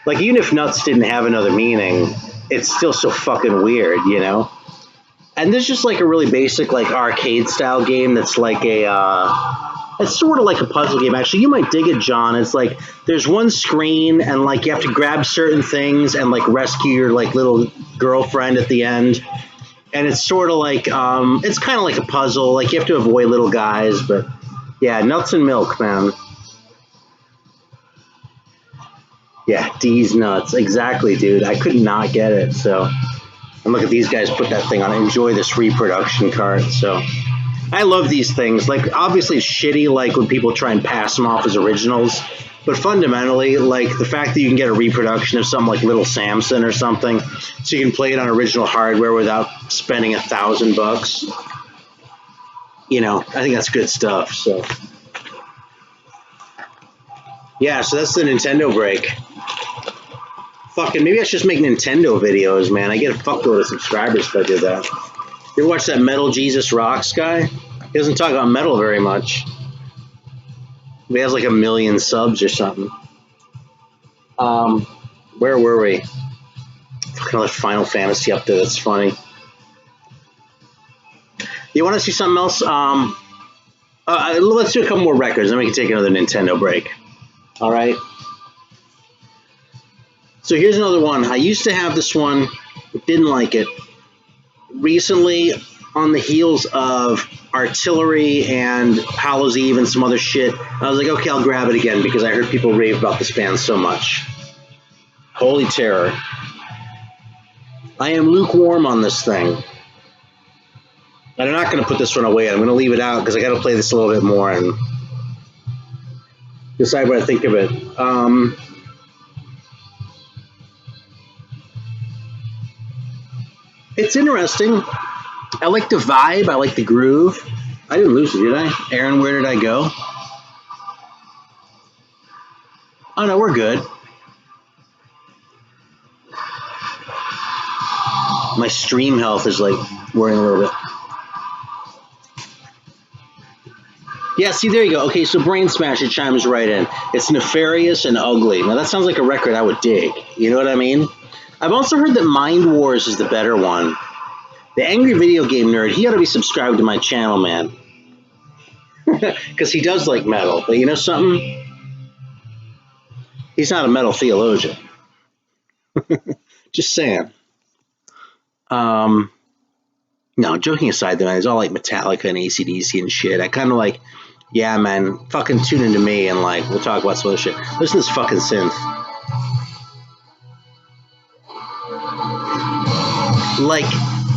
Like, even if nuts didn't have another meaning, it's still so fucking weird, you know? And there's just like a really basic, like, arcade style game that's like it's sort of like a puzzle game. Actually, you might dig it, John. It's like there's one screen and like you have to grab certain things and like rescue your like little girlfriend at the end. And it's sort of like it's kind of like a puzzle. Like you have to avoid little guys, but yeah, Nuts and Milk, man. Yeah, D's nuts. Exactly, dude. I could not get it. So, and look at these guys put that thing on. Enjoy this reproduction cart. So, I love these things. Like, obviously, it's shitty, like, when people try and pass them off as originals. But fundamentally, like, the fact that you can get a reproduction of something like Little Samson or something, so you can play it on original hardware without spending $1,000, you know, I think that's good stuff. So, yeah, so that's the Nintendo break. Fucking, maybe I should just make Nintendo videos, man. I get a fuckload of subscribers if I do that. You ever watch that Metal Jesus Rocks guy? He doesn't talk about metal very much. He has like 1 million subs or something. Where were we? Another Final Fantasy up there. That's funny. You want to see something else? Let's do a couple more records, then we can take another Nintendo break. All right. So here's another one. I used to have this one, didn't like it. Recently, on the heels of Artillery and Hallows Eve and some other shit, I was like, okay, I'll grab it again because I heard people rave about this band so much. Holy Terror. I am lukewarm on this thing. And I'm not going to put this one away. I'm going to leave it out because I got to play this a little bit more and decide what I think of it. It's interesting. I like the vibe. I like the groove. I didn't lose it, did I? Aaron, where did I go? Oh, no, we're good. My stream health is like worrying a little bit. Yeah, see, there you go. Okay, so Brain Smash, it chimes right in. It's nefarious and ugly. Now, that sounds like a record I would dig. You know what I mean? I've also heard that Mind Wars is the better one. The Angry Video Game Nerd, he ought to be subscribed to my channel, man. Because he does like metal. But you know something? He's not a metal theologian. Just saying. No, joking aside, though, man, it's all like Metallica and AC/DC and shit. I kind of like, yeah, man, fucking tune into me and like, we'll talk about some other shit. Listen to this fucking synth. Like,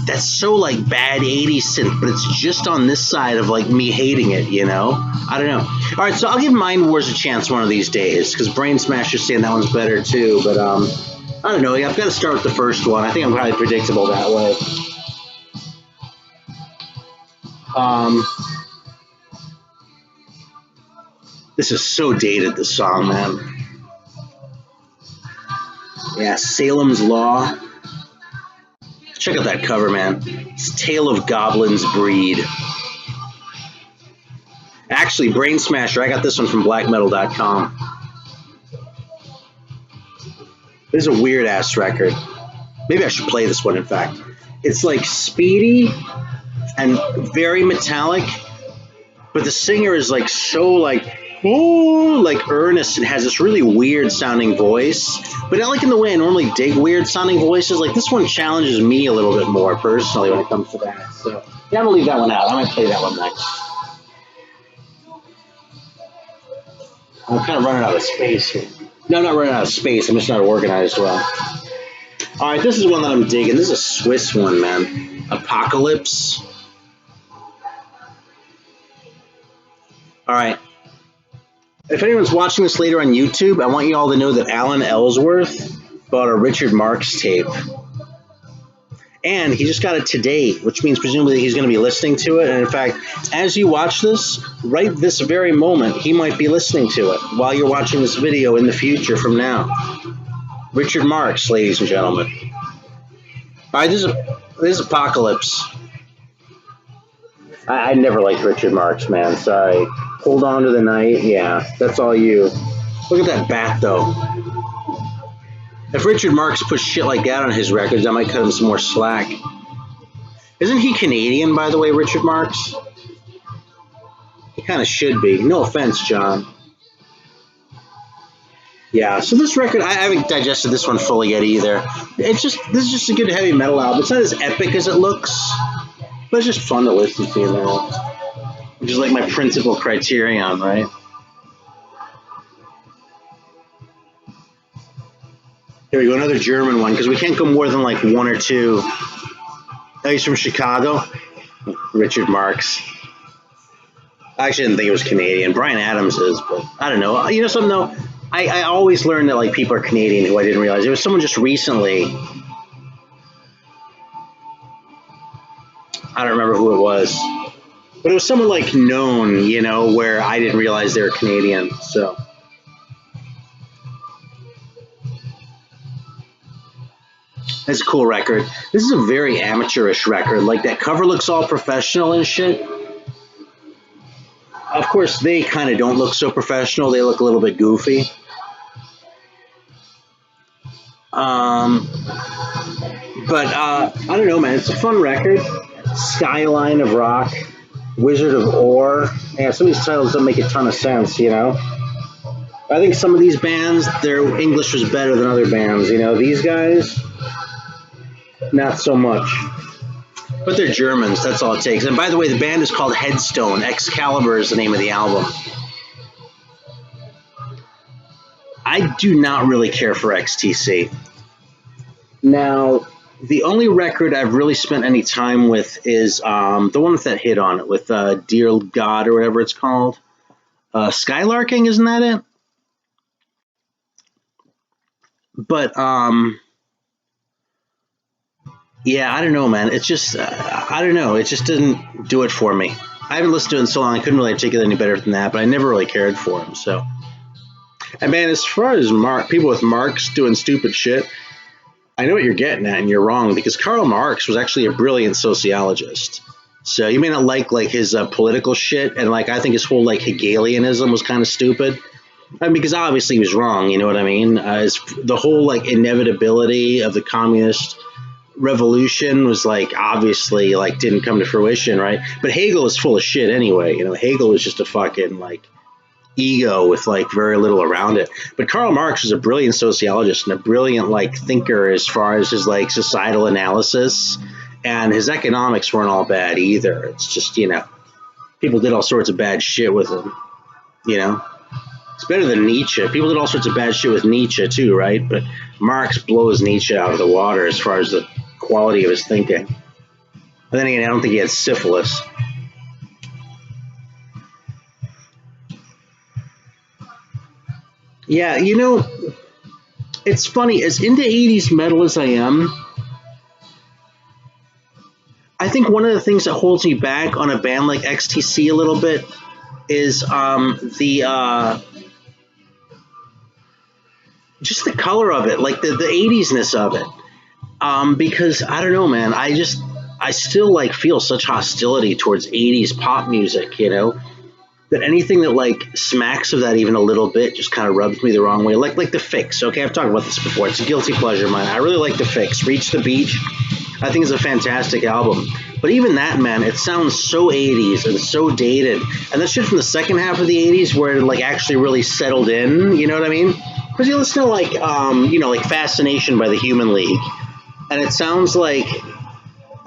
that's so like bad 80s synth, but it's just on this side of like me hating it, you know? I don't know. All right, so I'll give Mind Wars a chance one of these days because Brain Smash is saying that one's better too, but I don't know. I've got to start with the first one. I think I'm probably predictable that way. This is so dated, this song, man. Yeah, Salem's Law. Check out that cover, man. It's Tale of Goblins Breed. Actually, Brain Smasher, I got this one from blackmetal.com. This is a weird-ass record. Maybe I should play this one, in fact. It's like speedy and very metallic, but the singer is like so like, ooh, like earnest and has this really weird sounding voice. But not like in the way I normally dig weird sounding voices. Like this one challenges me a little bit more personally when it comes to that. So yeah, I'm gonna leave that one out. I might play that one next. I'm kind of running out of space here. No, I'm not running out of space. I'm just not organized well. All right, this is one that I'm digging. This is a Swiss one, man. Apocalypse. All right. If anyone's watching this later on YouTube, I want you all to know that Alan Ellsworth bought a Richard Marx tape. And he just got it today, which means presumably he's going to be listening to it. And in fact, as you watch this, right this very moment, he might be listening to it while you're watching this video in the future from now. Richard Marx, ladies and gentlemen. All right, this is Apocalypse. I never liked Richard Marx, man. Sorry. Hold On to the Night. Yeah, that's all you. Look at that bat, though. If Richard Marx puts shit like that on his records, I might cut him some more slack. Isn't he Canadian, by the way, Richard Marx? He kind of should be. No offense, John. Yeah, so this record, I haven't digested this one fully yet either. This is just a good heavy metal album. It's not as epic as it looks, but it's just fun to listen to, man. Which is like my principal criterion, right? Here we go, another German one, because we can't go more than like one or two. Oh, he's from Chicago? Richard Marx. I actually didn't think it was Canadian. Bryan Adams is, but I don't know. You know something, though? I always learn that like people are Canadian who I didn't realize. There was someone just recently. I don't remember who it was. But it was someone like known, you know, where I didn't realize they were Canadian, so. That's a cool record. This is a very amateurish record. Like, that cover looks all professional and shit. Of course, they kind of don't look so professional. They look a little bit goofy. But I don't know, man. It's a fun record. Skyline of Rock. Wizard of Ore. Yeah, some of these titles don't make a ton of sense, you know. I think some of these bands, their English was better than other bands, you know. These guys, not so much. But they're Germans, that's all it takes. And by the way, the band is called Headstone. Excalibur is the name of the album. I do not really care for XTC. Now, the only record I've really spent any time with is the one with that hit on it, with Dear God or whatever it's called. Skylarking, isn't that it? But, yeah, I don't know, man. It's just, I don't know. It just didn't do it for me. I haven't listened to it in so long. I couldn't really articulate any better than that, but I never really cared for him, so. And, man, as far as people with Marx doing stupid shit, I know what you're getting at, and you're wrong, because Karl Marx was actually a brilliant sociologist. So you may not like his political shit, and like I think his whole like Hegelianism was kind of stupid. I mean, because obviously he was wrong, you know what I mean? The whole like inevitability of the communist revolution was like obviously like didn't come to fruition, right? But Hegel was full of shit anyway. You know, Hegel was just a fucking like ego with like very little around it. But Karl Marx was a brilliant sociologist and a brilliant like thinker as far as his like societal analysis, and his economics weren't all bad either. It's just, you know, people did all sorts of bad shit with him, you know. It's better than Nietzsche. People did all sorts of bad shit with Nietzsche too, right? But Marx blows Nietzsche out of the water as far as the quality of his thinking. But then again, I don't think he had syphilis. Yeah, you know, it's funny. As into 80s metal as I am, I think one of the things that holds me back on a band like XTC a little bit is just the color of it, like the 80s-ness of it. Because I don't know, man. I still like feel such hostility towards 80s pop music, that anything that like smacks of that even a little bit just kind of rubs me the wrong way. Like The Fix. Okay, I've talked about this before. It's a guilty pleasure of mine. I really like The Fix. Reach the Beach. I think it's a fantastic album. But even that, man, it sounds so 80s and so dated. And that shit from the second half of the 80s where it like actually really settled in, you know what I mean? Because you listen to like like Fascination by the Human League. And it sounds like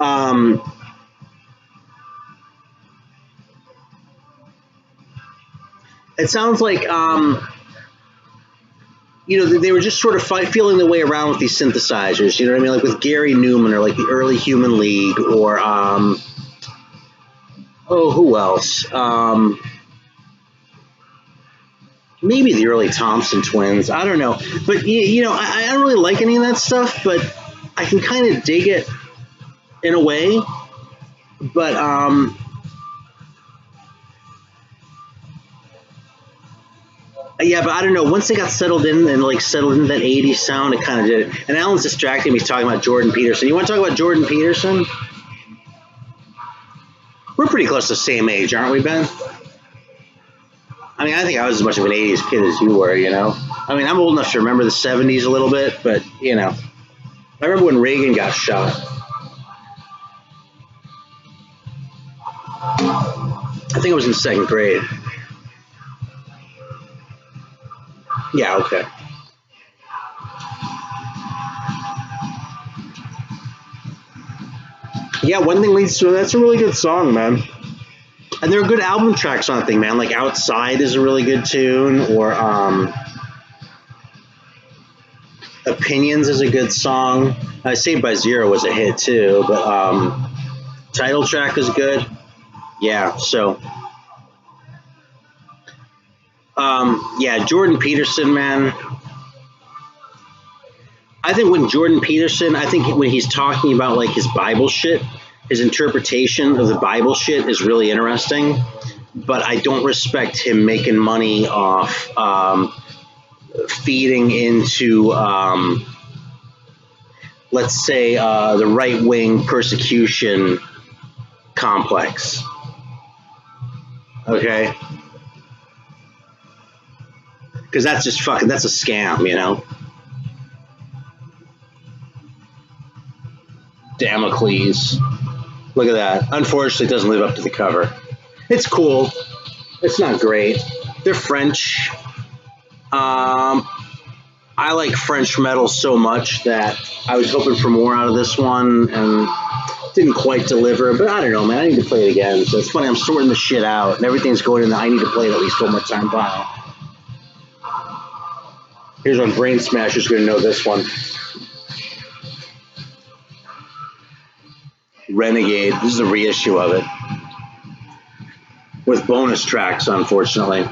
um it sounds like they were just sort of feeling their way around with these synthesizers, you know what I mean? Like with Gary Newman or like the early Human League or who else? Maybe the early Thompson Twins. I don't know, but I don't really like any of that stuff, but I can kind of dig it in a way. But yeah, but I don't know. Once they got settled in and like settled in that '80s sound, it kind of did it. And Alan's distracting me talking about Jordan Peterson. You want to talk about Jordan Peterson? We're pretty close to the same age, aren't we, Ben? I mean, I think I was as much of an '80s kid as you were. I mean, I'm old enough to remember the '70s a little bit, but I remember when Reagan got shot. I think I was in second grade. Yeah, okay. Yeah, one thing leads to that's a really good song, man. And there are good album tracks on that thing, man. Like Outside is a really good tune, or Opinions is a good song. Saved by Zero was a hit too, but Title track is good. Yeah, so yeah, Jordan Peterson, man. I think when he's talking about like his Bible shit, his interpretation of the Bible shit is really interesting. But I don't respect him making money off feeding into, let's say, the right wing persecution complex. Okay? Because that's just that's a scam. Damocles. Look at that. Unfortunately, it doesn't live up to the cover. It's cool. It's not great. They're French. I like French metal so much that I was hoping for more out of this one and didn't quite deliver. But I don't know, man. I need to play it again. So it's funny. I'm sorting the shit out and everything's going in the I need to play it at least one more time pile. Here's one. Brain Smasher's going to know this one. Renegade. This is a reissue of it. With bonus tracks, unfortunately.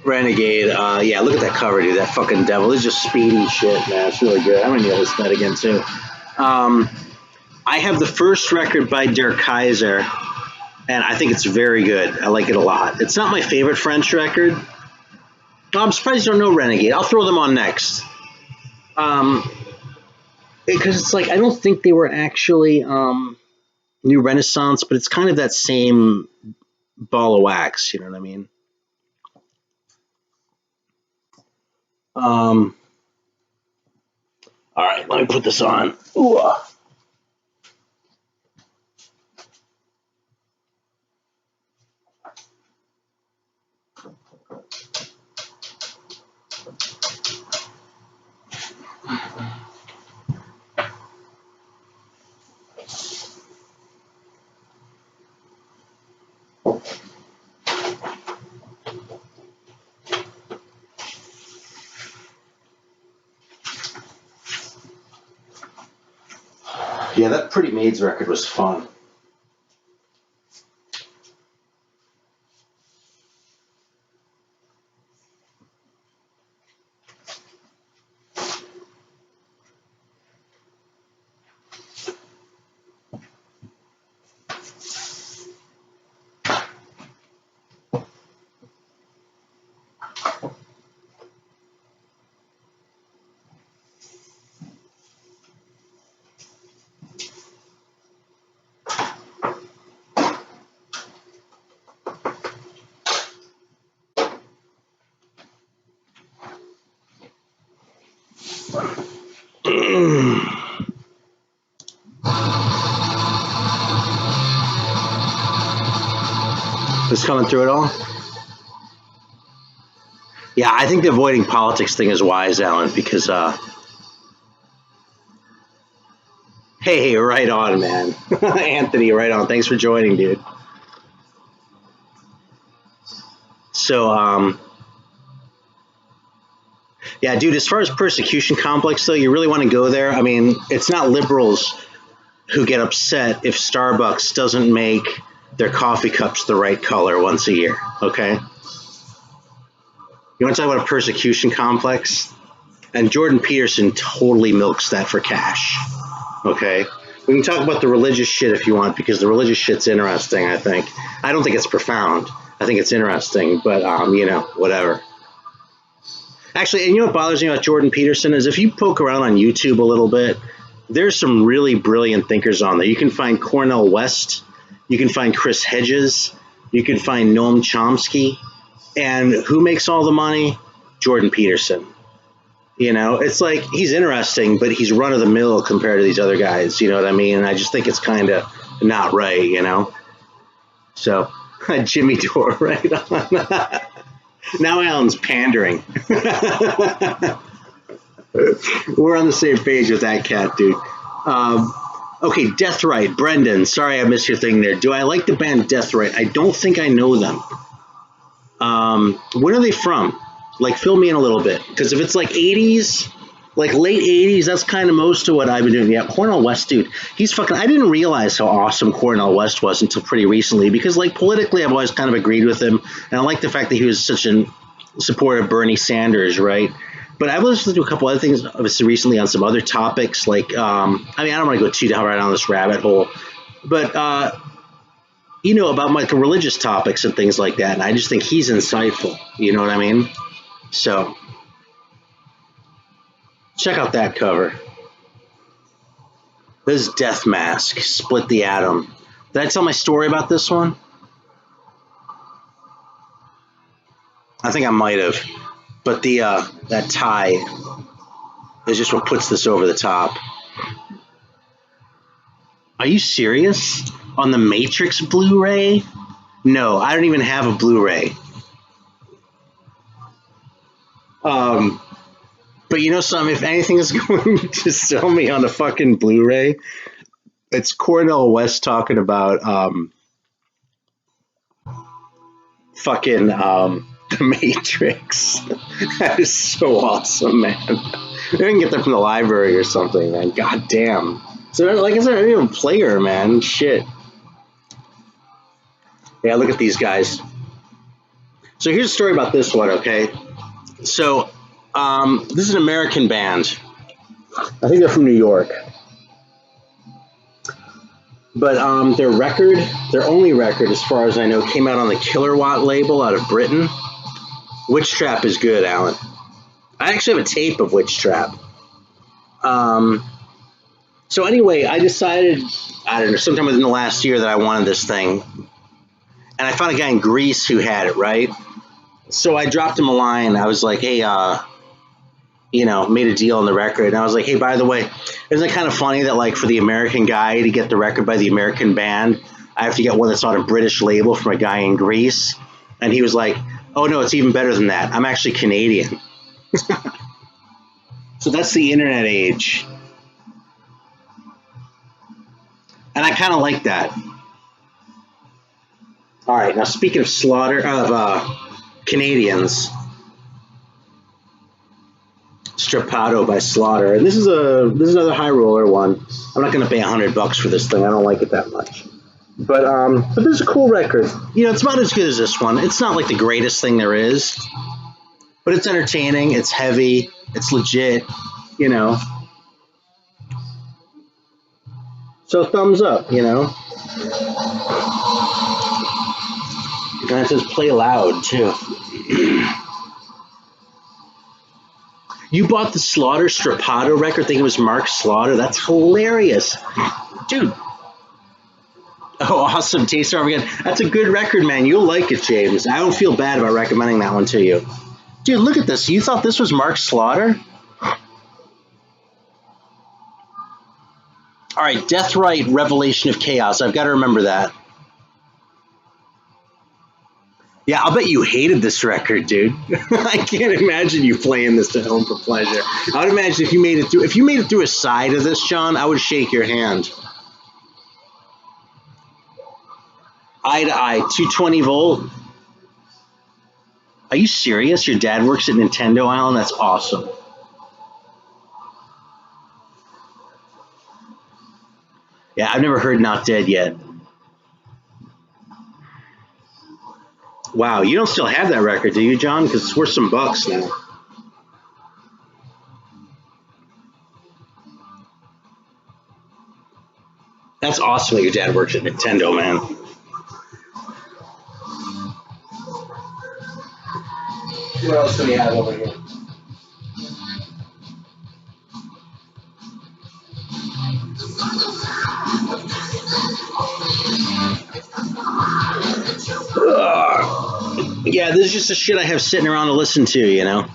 Renegade. Yeah, look at that cover, dude. That fucking devil. It's just speedy shit, man. It's really good. I'm going to need to listen to that again, too. I have the first record by Der Kaiser, and I think it's very good. I like it a lot. It's not my favorite French record. I'm surprised you don't know Renegade. I'll throw them on next. Because it's like, I don't think they were actually New Renaissance, but it's kind of that same ball of wax, you know what I mean? All right, let me put this on. Ooh. Yeah, that Pretty Maids record was fun. It's coming through it all? Yeah, I think the avoiding politics thing is wise, Alan, because, hey, right on, man. Anthony, right on. Thanks for joining, dude. So, yeah, dude, as far as persecution complex, though, you really want to go there? I mean, it's not liberals who get upset if Starbucks doesn't make their coffee cups the right color once a year, okay? You want to talk about a persecution complex? And Jordan Peterson totally milks that for cash, okay? We can talk about the religious shit if you want, because the religious shit's interesting, I think. I don't think it's profound. I think it's interesting, but, whatever. Actually, and you know what bothers me about Jordan Peterson is if you poke around on YouTube a little bit, there's some really brilliant thinkers on there. You can find Cornel West, you can find Chris Hedges, you can find Noam Chomsky, and who makes all the money? Jordan Peterson. You know, it's like he's interesting, but he's run of the mill compared to these other guys. You know what I mean? And I just think it's kind of not right, you know? So, Jimmy Dore, right on. Now Alan's pandering. We're on the same page with that cat, dude. Okay, Death Right. Brendan, sorry I missed your thing there. Do I like the band Death Right? I don't think I know them. When are they from? Like, fill me in a little bit. Because if it's like 80s, like late 80s, that's kind of most of what I've been doing. Yeah, Cornel West, dude. He's fucking... I didn't realize how awesome Cornel West was until pretty recently. Because, like, politically, I've always kind of agreed with him. And I like the fact that he was such a supporter of Bernie Sanders, right? But I've listened to a couple other things obviously recently on some other topics. Like, I mean, I don't want to go too down right on this rabbit hole. But, about like religious topics and things like that. And I just think he's insightful. You know what I mean? So, check out that cover. This is Death Mask, Split the Atom. Did I tell my story about this one? I think I might have. But that tie is just what puts this over the top. Are you serious? On the Matrix Blu-ray? No, I don't even have a Blu-ray. But you know something, if anything is going to sell me on a fucking Blu-ray, it's Cornel West talking about the Matrix. That is so awesome, man. I can get that from the library or something, man. God damn. So, like I said, I don't even play her, man. Shit. Yeah, look at these guys. So here's a story about this one, okay? So, this is an American band. I think they're from New York. But their only record, as far as I know, came out on the Killerwatt label out of Britain. Witch Trap is good, Alan. I actually have a tape of Witch Trap. So anyway, I decided, I don't know, sometime within the last year that I wanted this thing. And I found a guy in Greece who had it, right? So I dropped him a line. I was like, hey, made a deal on the record. And I was like, hey, by the way, isn't it kind of funny that, like, for the American guy to get the record by the American band, I have to get one that's on a British label from a guy in Greece? And he was like, oh, no, it's even better than that. I'm actually Canadian. So that's the internet age. And I kind of like that. All right, now speaking of Canadians, Strapato by Slaughter, and this is another high roller one. I'm not going to pay $100 for this thing. I don't like it that much, but this is a cool record. You know, it's about as good as this one. It's not like the greatest thing there is, but it's entertaining. It's heavy. It's legit. You know, so thumbs up. You know. And it says play loud, too. You bought the Slaughter Strapato record thinking it was Mark Slaughter? That's hilarious. Dude. Oh, awesome. Taste Armageddon. That's a good record, man. You'll like it, James. I don't feel bad about recommending that one to you. Dude, look at this. You thought this was Mark Slaughter? right, Death Right, Revelation of Chaos. I've got to remember that. Yeah, I'll bet you hated this record, dude. I can't imagine you playing this at home for pleasure. I would imagine if you made it through a side of this, John, I would shake your hand. Eye to eye, 220 volt. Are you serious? Your dad works at Nintendo Island? That's awesome. Yeah, I've never heard Not Dead yet. Wow, you don't still have that record, do you, John? Because it's worth some bucks now. That's awesome that your dad works at Nintendo, man. What else do we have over here? Yeah, this is just the shit I have sitting around to listen to, you know?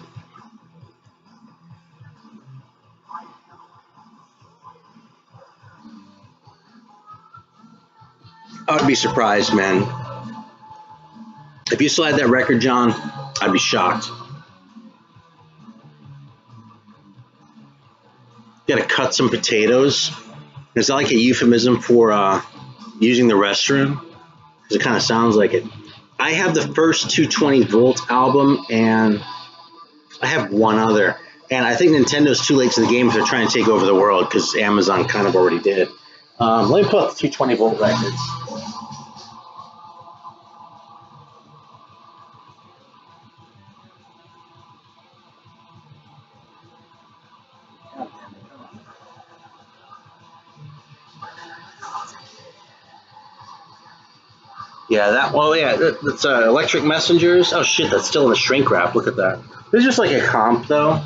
I would be surprised, man. If you still had that record, John, I'd be shocked. You gotta cut some potatoes. Is that like a euphemism for using the restroom? Because it kind of sounds like it. I have the first 220 volt album, and I have one other. And I think Nintendo's too late to the game if they're trying to take over the world, because Amazon kind of already did. Let me pull up the 220 volt records. Yeah, that. Well, yeah, that's Electric Messengers. Oh shit, that's still in the shrink wrap. Look at that. This is just like a comp though,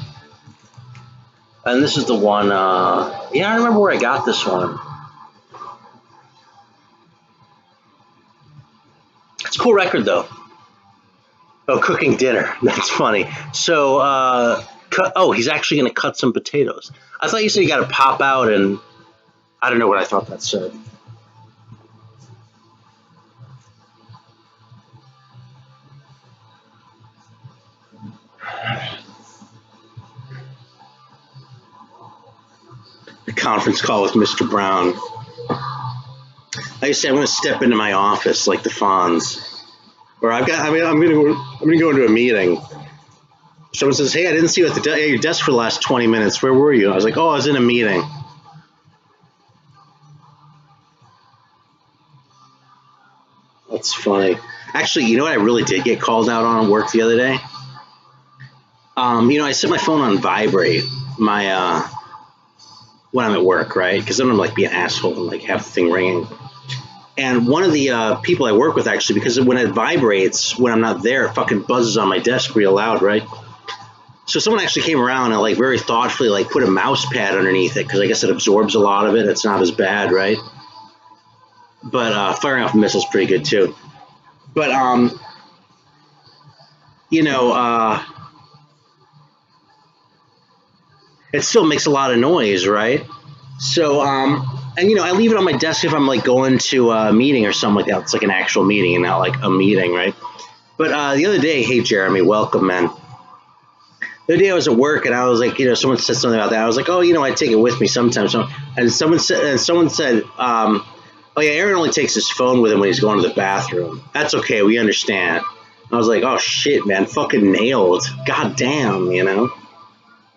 and this is the one. Yeah, I remember where I got this one. It's a cool record though. Oh, cooking dinner. That's funny. So, oh, he's actually going to cut some potatoes. I thought you said you got to pop out, and I don't know what I thought that said. A conference call with Mr. Brown. Like I said, I'm going to step into my office like the Fonz, or I'm going to go into a meeting. Someone says, "Hey, I didn't see you at your desk for the last 20 minutes. Where were you?" I was like, "Oh, I was in a meeting." That's funny. Actually, you know what I really did get called out on at work the other day? I set my phone on vibrate when I'm at work, right? Because then I'm like be an asshole and like have the thing ringing. And one of the people I work with actually, because when it vibrates when I'm not there, it fucking buzzes on my desk real loud, right? So someone actually came around and like very thoughtfully like put a mouse pad underneath it because I guess it absorbs a lot of it. It's not as bad, right? But firing off missiles pretty good too. But you know, it still makes a lot of noise, right? So and I leave it on my desk if I'm like going to a meeting or something like that. It's like an actual meeting and not like a meeting, right? But the other day, hey Jeremy, welcome, man. The other day I was at work and I was like, someone said something about that. I was like, oh, I take it with me sometimes. And someone said, oh yeah, Aaron only takes his phone with him when he's going to the bathroom. That's okay, we understand. I was like, oh shit, man, fucking nailed. God damn, And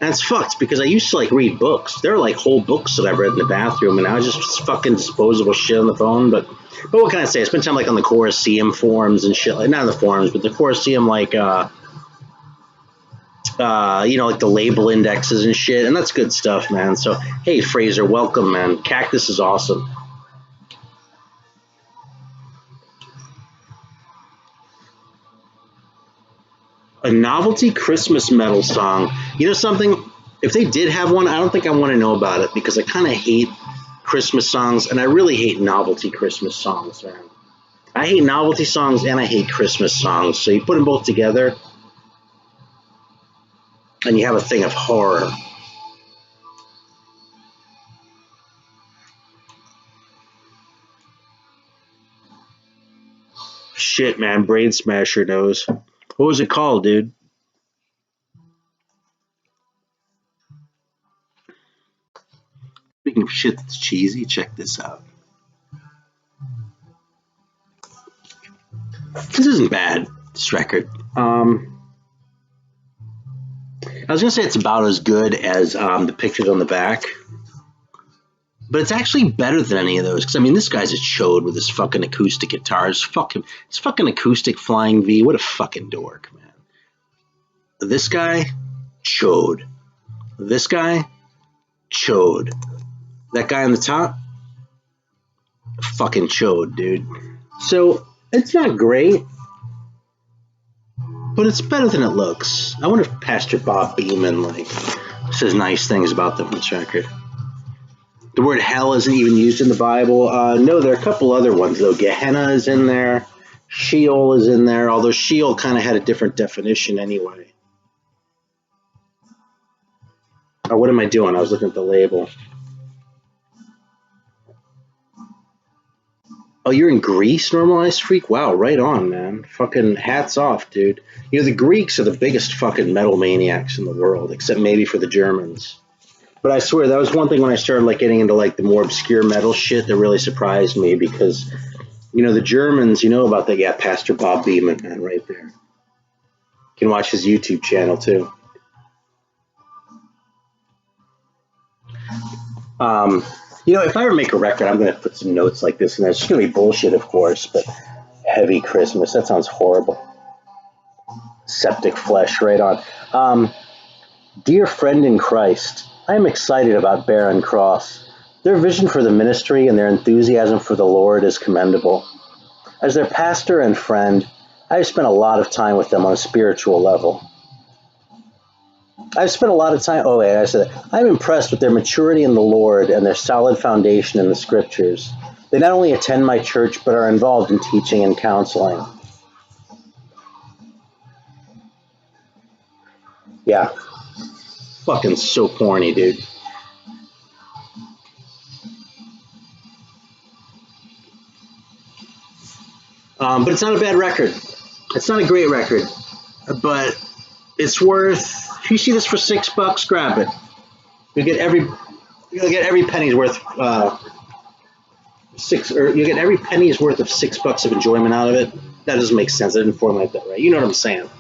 it's fucked because I used to like read books. There are like whole books that I've read in the bathroom, and now it's just fucking disposable shit on the phone. But what can I say? I spent time like on the Colosseum forums and shit. Like not on the forums, but the Colosseum like like the label indexes and shit, and that's good stuff, man. So hey, Fraser, welcome, man. Cactus is awesome. A novelty Christmas metal song. You know something? If they did have one, I don't think I want to know about it because I kind of hate Christmas songs, and I really hate novelty Christmas songs, man. I hate novelty songs and I hate Christmas songs. So you put them both together, and you have a thing of horror. shit, man. Brain Smasher knows. What was it called, dude? Speaking of shit that's cheesy, check this out. This isn't bad, this record. I was going to say it's about as good as the pictures on the back. But it's actually better than any of those. Because, I mean, this guy's a chode with his fucking acoustic guitars. Fuck him. His fucking acoustic Flying V. What a fucking dork, man. This guy, chode. This guy, chode. That guy on the top, fucking chode, dude. So, it's not great. But it's better than it looks. I wonder if Pastor Bob Beeman, says nice things about them on this record. The word hell isn't even used in the Bible. No, there are a couple other ones, though. Gehenna is in there. Sheol is in there, although Sheol kind of had a different definition anyway. Oh, what am I doing? I was looking at the label. Oh, you're in Greece, Normalized Freak? Wow, right on, man. Fucking hats off, dude. You know, the Greeks are the biggest fucking metal maniacs in the world, except maybe for the Germans. But I swear, that was one thing when I started getting into the more obscure metal shit that really surprised me because, the Germans, about that, yeah, Pastor Bob Beeman, man, right there. You can watch his YouTube channel too. If I ever make a record, I'm going to put some notes like this, and it's going to be bullshit, of course, but Heavy Christmas, that sounds horrible. Septic Flesh, right on. Dear friend in Christ, I am excited about Barren Cross. Their vision for the ministry and their enthusiasm for the Lord is commendable. As their pastor and friend, I have spent a lot of time with them on a spiritual level. I'm impressed with their maturity in the Lord and their solid foundation in the scriptures. They not only attend my church, but are involved in teaching and counseling. Yeah. Fucking so corny, dude. But it's not a bad record. It's not a great record, but it's worth. If you see this for $6, grab it. You get every penny's worth. You get every penny's worth of $6 of enjoyment out of it. That doesn't make sense. I didn't formulate that right. You know what I'm saying?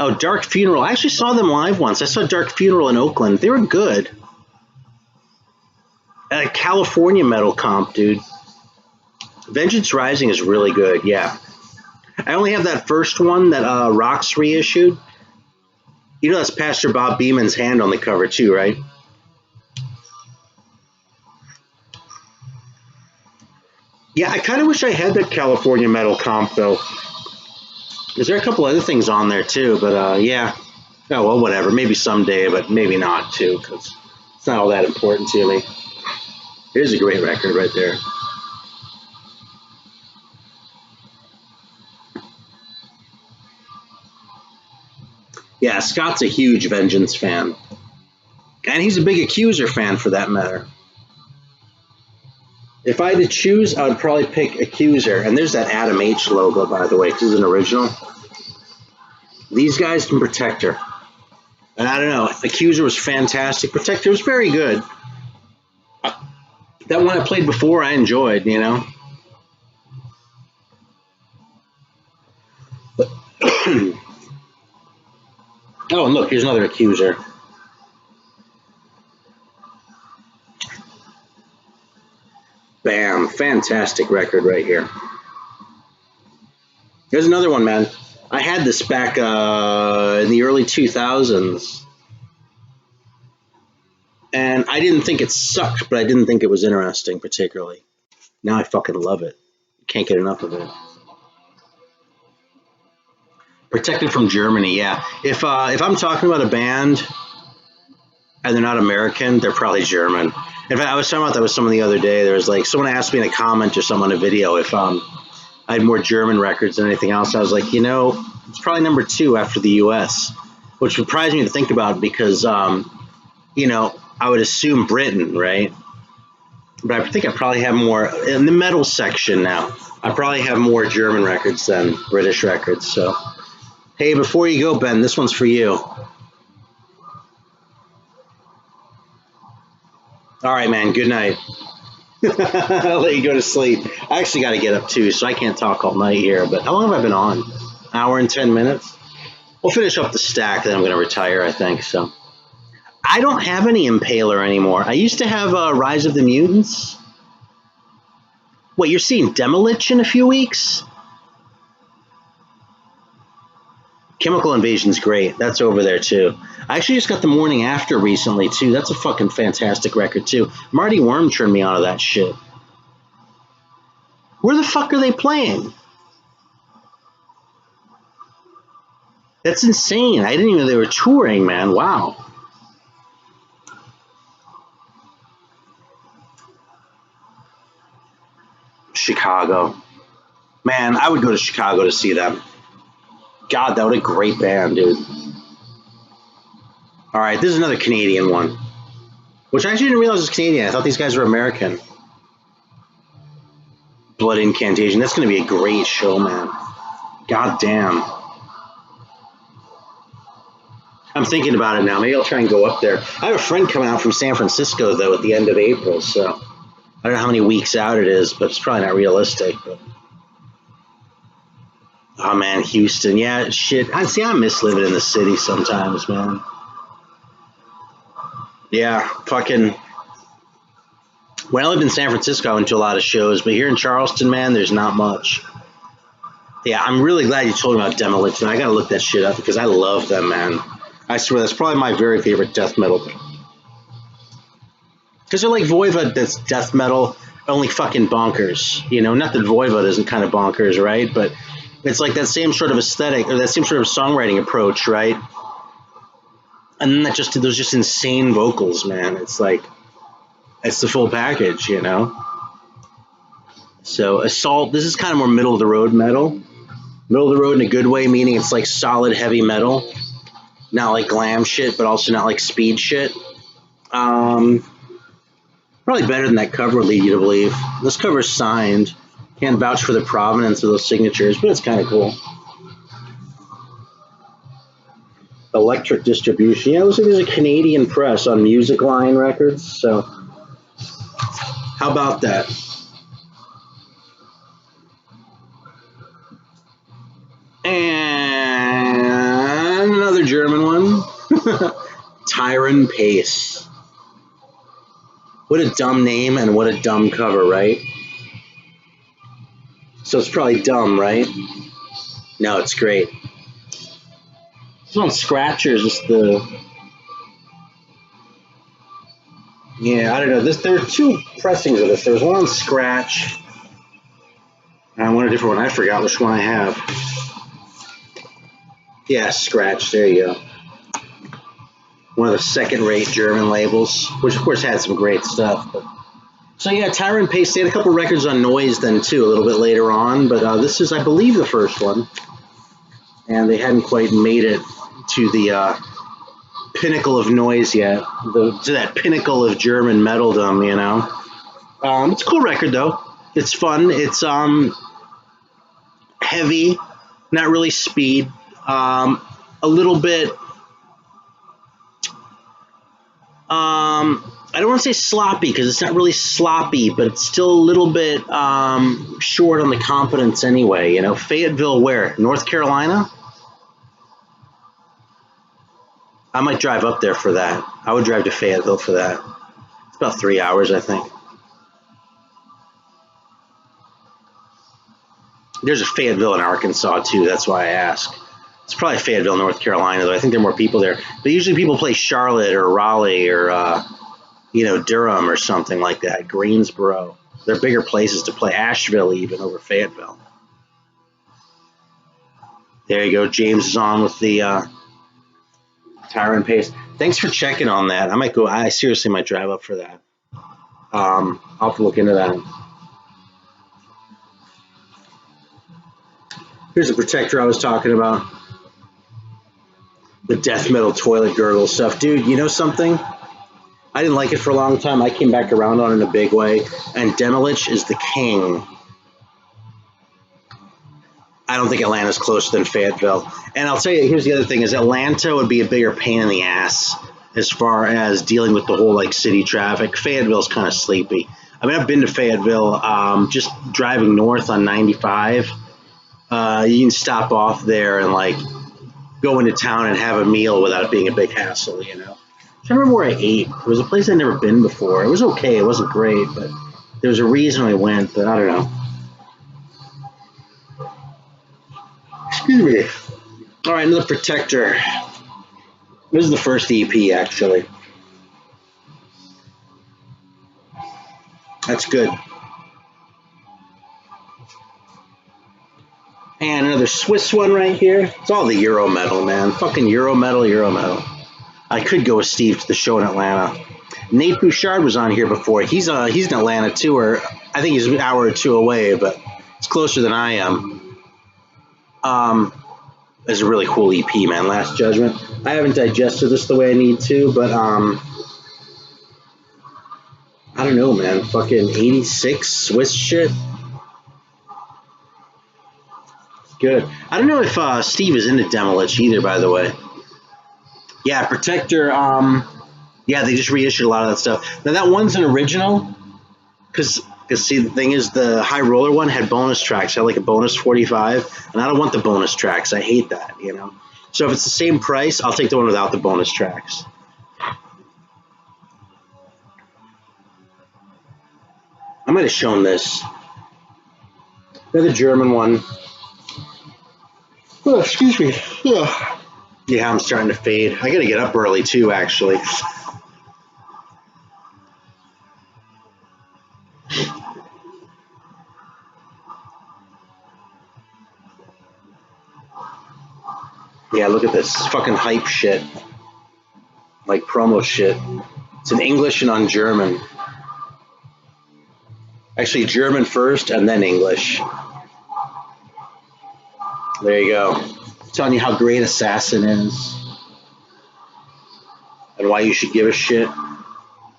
Oh, Dark Funeral. I actually saw them live once. I saw Dark Funeral in Oakland. They were good. At a California metal comp, dude. Vengeance Rising is really good, yeah. I only have that first one that Rox reissued. That's Pastor Bob Beeman's hand on the cover too, right? Yeah, I kind of wish I had that California metal comp, though. Is there a couple other things on there too? But yeah. Oh, well, whatever. Maybe someday, but maybe not too, because it's not all that important to me. Here's a great record right there. Yeah, Scott's a huge Vengeance fan. And he's a big Accuser fan, for that matter. If I had to choose, I would probably pick Accuser. And there's that Adam H logo, by the way, because it's an original. These guys can Protector. And I don't know, Accuser was fantastic. Protector was very good. That one I played before, I enjoyed, Oh, and look, here's another Accuser. Bam, fantastic record right here. Here's another one, man. I had this back in the early 2000s. And I didn't think it sucked, but I didn't think it was interesting particularly. Now I fucking love it. Can't get enough of it. Protected from Germany, yeah. If I'm talking about a band and they're not American, they're probably German. In fact, I was talking about that with someone the other day. There was someone asked me in a comment or someone on a video if I had more German records than anything else. I was like, it's probably number 2 after the U.S., which surprised me to think about because, I would assume Britain, right? But I think I probably have more in the metal section now. I probably have more German records than British records. So, hey, before you go, Ben, this one's for you. All right, man. Good night. I'll let you go to sleep. I actually got to get up too, so I can't talk all night here. But how long have I been on? Hour and 10 minutes? We'll finish up the stack, then I'm going to retire, I think. So I don't have any Impaler anymore. I used to have Rise of the Mutants. Wait, you're seeing Demolich in a few weeks? Chemical Invasion's great. That's over there, too. I actually just got The Morning After recently, too. That's a fucking fantastic record, too. Marty Worm turned me onto that shit. Where the fuck are they playing? That's insane. I didn't even know they were touring, man. Wow. Chicago. Man, I would go to Chicago to see them. God, that would be a great band, dude. All right, this is another Canadian one, which I actually didn't realize was Canadian. I thought these guys were American. Blood Incantation. That's going to be a great show, man. God damn. I'm thinking about it now. Maybe I'll try and go up there. I have a friend coming out from San Francisco, though, at the end of April, so I don't know how many weeks out it is, but it's probably not realistic. But oh, man, Houston. Yeah, shit. I miss living in the city sometimes, man. Yeah, fucking. When I lived in San Francisco, I went to a lot of shows, but here in Charleston, man, there's not much. Yeah, I'm really glad you told me about Demolition. I gotta look that shit up because I love them, man. I swear, that's probably my very favorite death metal. Because they're like Voivod, that's death metal, only fucking bonkers. You know, not that Voivod isn't kind of bonkers, right? But it's like that same sort of aesthetic, or that same sort of songwriting approach, right? And then those just insane vocals, man. It's like, it's the full package, you know? So Assault, this is kind of more middle of the road metal. Middle of the road in a good way, meaning it's like solid heavy metal. Not like glam shit, but also not like speed shit. Probably better than that cover would lead you to believe. This cover's signed. Can't vouch for the provenance of those signatures, but it's kind of cool. Electric Distribution. Yeah, it looks like there's a Canadian press on Music Line Records, so how about that? And another German one. Tyron Pace. What a dumb name and what a dumb cover, right? So it's probably dumb, right? No, it's great. This on Scratcher is just the... Yeah, I don't know. There are two pressings of this. There's one on Scratch. And I want a different one. I forgot which one I have. Yeah, Scratch. There you go. One of the second-rate German labels, which of course had some great stuff. But so yeah, Tyron Pace. They had a couple records on Noise then too, a little bit later on. But this is, I believe, the first one, and they hadn't quite made it to the pinnacle of noise yet, to that pinnacle of German metalldom. You know, it's a cool record though. It's fun. It's heavy, not really speed. A little bit. I don't want to say sloppy because it's not really sloppy, but it's still a little bit short on the competence anyway. You know, Fayetteville, where? North Carolina? I might drive up there for that. I would drive to Fayetteville for that. It's about 3 hours, I think. There's a Fayetteville in Arkansas, too. That's why I ask. It's probably Fayetteville, North Carolina, though. I think there are more people there. But usually people play Charlotte or Raleigh or, Durham or something like that. Greensboro. They're bigger places to play. Asheville, even, over Fayetteville. There you go. James is on with the Tyron Pace. Thanks for checking on that. I seriously might drive up for that. I'll have to look into that. Here's the Protector I was talking about. The death metal toilet gurgle stuff. Dude, you know something? I didn't like it for a long time. I came back around on it in a big way. And Demolich is the king I don't think Atlanta's closer than Fayetteville. And I'll tell you, here's the other thing: is Atlanta would be a bigger pain in the ass as far as dealing with the whole like city traffic. Fayetteville's kind of sleepy. I mean, I've been to Fayetteville. Just driving north on 95. You can stop off there and like go into town and have a meal without it being a big hassle. You know. I can't remember where I ate. It was a place I'd never been before. It was okay. It wasn't great, but there was a reason I went. But I don't know. Excuse me. All right, another Protector. This is the first EP, actually. That's good. And another Swiss one right here. It's all the Euro metal, man. Fucking Euro metal, Euro metal. I could go with Steve to the show in Atlanta. Nate Bouchard was on here before. He's in Atlanta too, or I think he's an hour or two away, but it's closer than I am. It's a really cool EP, man. Last Judgment. I haven't digested this the way I need to, but I don't know, man. Fucking 86 Swiss shit. Good. I don't know if Steve is into Demolich either, by the way. Yeah, Protector. Yeah, they just reissued a lot of that stuff. Now that one's an original, because see, the thing is, the High Roller one had bonus tracks. I had like a bonus 45, and I don't want the bonus tracks. I hate that, you know. So if it's the same price, I'll take the one without the bonus tracks. I might have shown this. Another German one. Oh, excuse me. Ugh. Yeah, I'm starting to fade. I gotta get up early too, actually. Yeah, look at this fucking hype shit. Like promo shit. It's in English and on German. Actually, German first and then English. There you go. Telling you how great Assassin is. And why you should give a shit.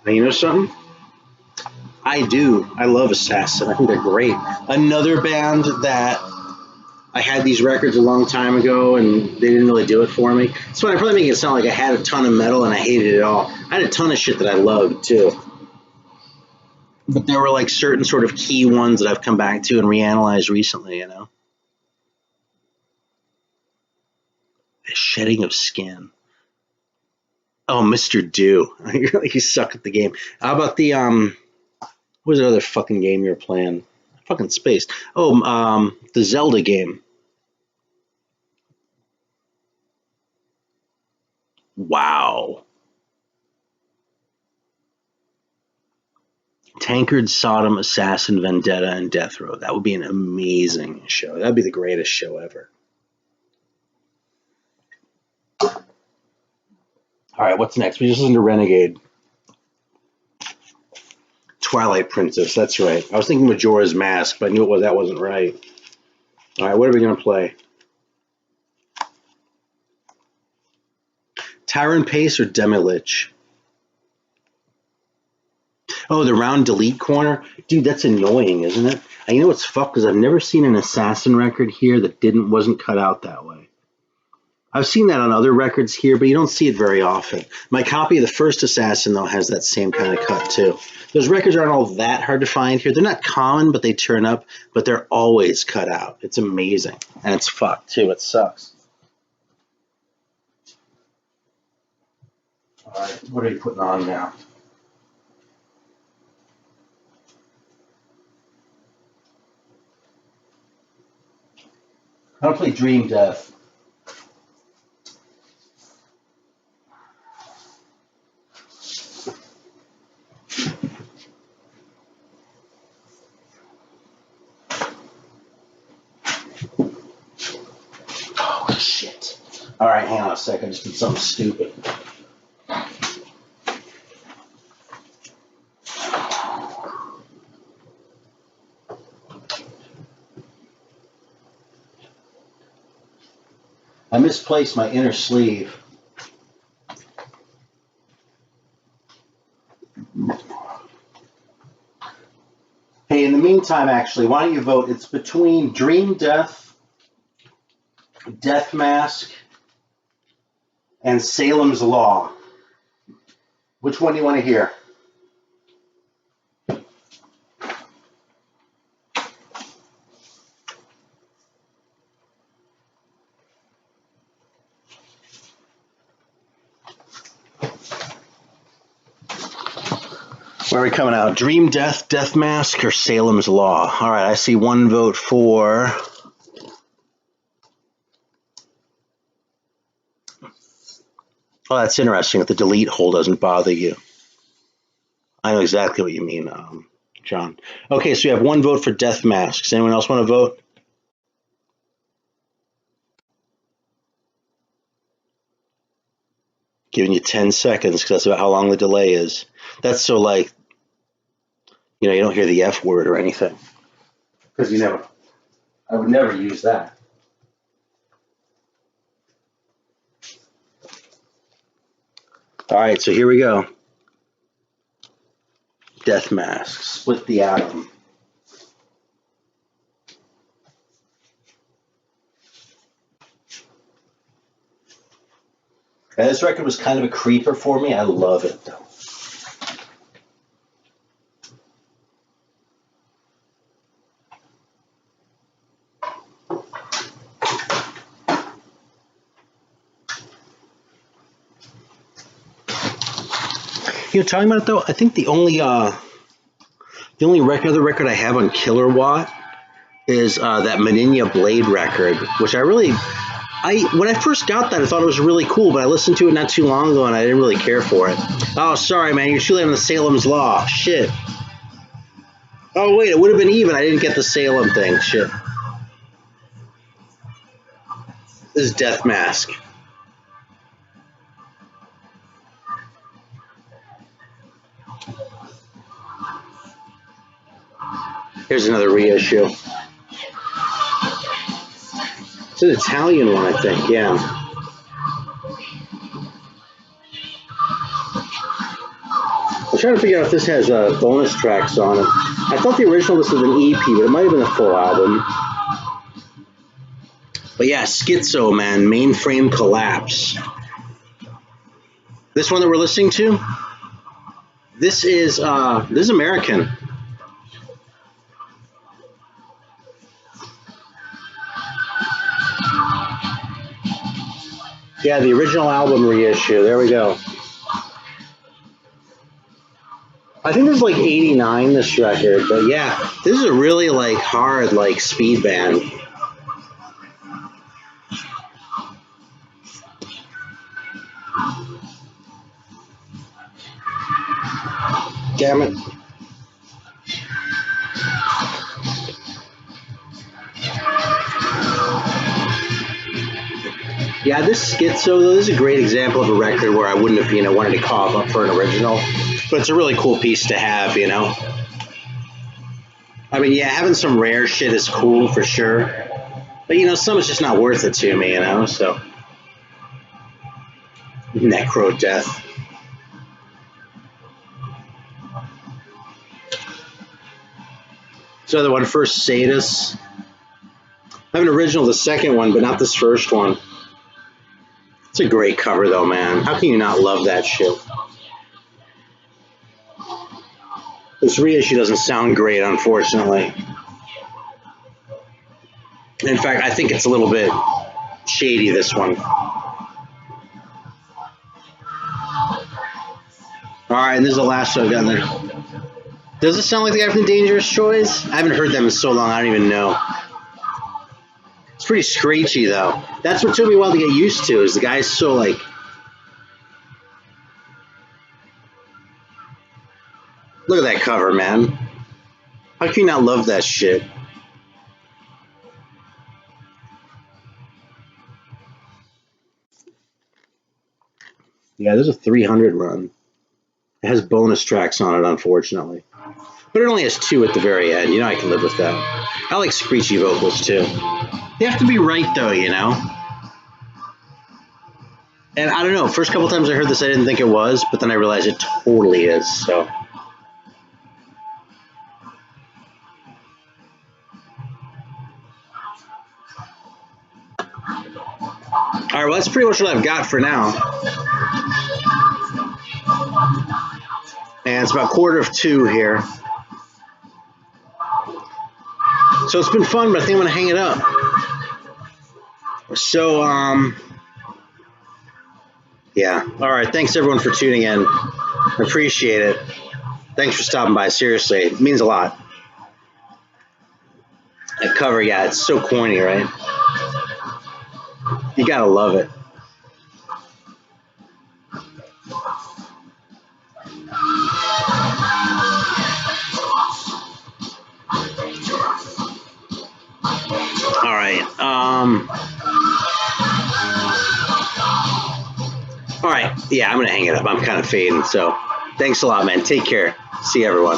And you know something? I do. I love Assassin. I think they're great. Another band that I had these records a long time ago and they didn't really do it for me. That's why I probably make it sound like I had a ton of metal and I hated it all. I had a ton of shit that I loved too. But there were like certain sort of key ones that I've come back to and reanalyzed recently, you know. A Shedding of Skin. Oh, Mr. Do. You suck at the game. How about the what was the other fucking game you were playing? Fucking spaced. Oh, the Zelda game. Wow. Tankard, Sodom, Assassin, Vendetta, and Death Row. That would be an amazing show. That would be the greatest show ever. All right, what's next? We just listened to Renegade. Twilight Princess, that's right. I was thinking Majora's Mask, but I knew that wasn't right. All right, what are we going to play? Tyrant Pace or Demilich? Oh, the round delete corner? Dude, that's annoying, isn't it? And you know what's fucked? Because I've never seen an Assassin record here that wasn't cut out that way. I've seen that on other records here, but you don't see it very often. My copy of the first Assassin, though, has that same kind of cut, too. Those records aren't all that hard to find here. They're not common, but they turn up, but they're always cut out. It's amazing. And it's fucked, too. It sucks. All right, what are you putting on now? I'm going to play Dream Death. Oh, shit. All right, hang on a second. I just did something stupid. I misplaced my inner sleeve. Hey, in the meantime, actually, why don't you vote? It's between Dream Death Death Mask, and Salem's Law. Which one do you want to hear? Where are we coming out? Dream Death, Death Mask, or Salem's Law? All right, I see one vote for... Oh, that's interesting that the delete hole doesn't bother you. I know exactly what you mean, John. Okay, so you have one vote for Death Mask. Does anyone else want to vote? Giving you 10 seconds because that's about how long the delay is. That's so like, you don't hear the F word or anything. Because I would never use that. All right, so here we go. Death Mask, Split the Atom. Now, this record was kind of a creeper for me. I love it, though. Talking about it though, I think the only other record I have on Killer Watt is that Maninia Blade record, which when I first got that, I thought it was really cool, but I listened to it not too long ago and I didn't really care for it. Oh, sorry, man, you're too late on the Salem's Law. Shit. Oh, wait, it would have been even. I didn't get the Salem thing. Shit. This is Death Mask. Here's another reissue. It's an Italian one, I think, yeah. I'm trying to figure out if this has bonus tracks on it. I thought the original was an EP, but it might have been a full album. But yeah, Schizo, man, Mainframe Collapse. This one that we're listening to, this is American. Yeah, the original album reissue. There we go. I think this is like 89, this record, but yeah, this is a really like hard like speed band. Damn it. Yeah, this Schizo, though, this is a great example of a record where I wouldn't have, wanted to cough up for an original. But it's a really cool piece to have, I mean, yeah, having some rare shit is cool for sure. But, some is just not worth it to me, so. Necro Death. So the one first Sadus. I have an original, the second one, but not this first one. It's a great cover, though, man. How can you not love that shit? This reissue doesn't sound great, unfortunately. In fact, I think it's a little bit shady, this one. Alright, and this is the last show I've gotten there. Does it sound like the guy from Dangerous Choice? I haven't heard them in so long, I don't even know. It's pretty screechy, though. That's what took me a while to get used to, is the guy's so, like... Look at that cover, man. How can you not love that shit? Yeah, there's a 300 run. It has bonus tracks on it, unfortunately. But it only has 2 at the very end. I can live with that. I like screechy vocals, too. They have to be right, though, And I don't know, first couple times I heard this, I didn't think it was, but then I realized it totally is, so. All right, well, that's pretty much what I've got for now. And it's about 1:45 here. So it's been fun, but I think I'm going to hang it up. So, yeah. All right. Thanks, everyone, for tuning in. Appreciate it. Thanks for stopping by. Seriously, it means a lot. That cover, yeah, it's so corny, right? You got to love it. All right. All right. Yeah, I'm going to hang it up. I'm kind of fading. So thanks a lot, man. Take care. See you, everyone.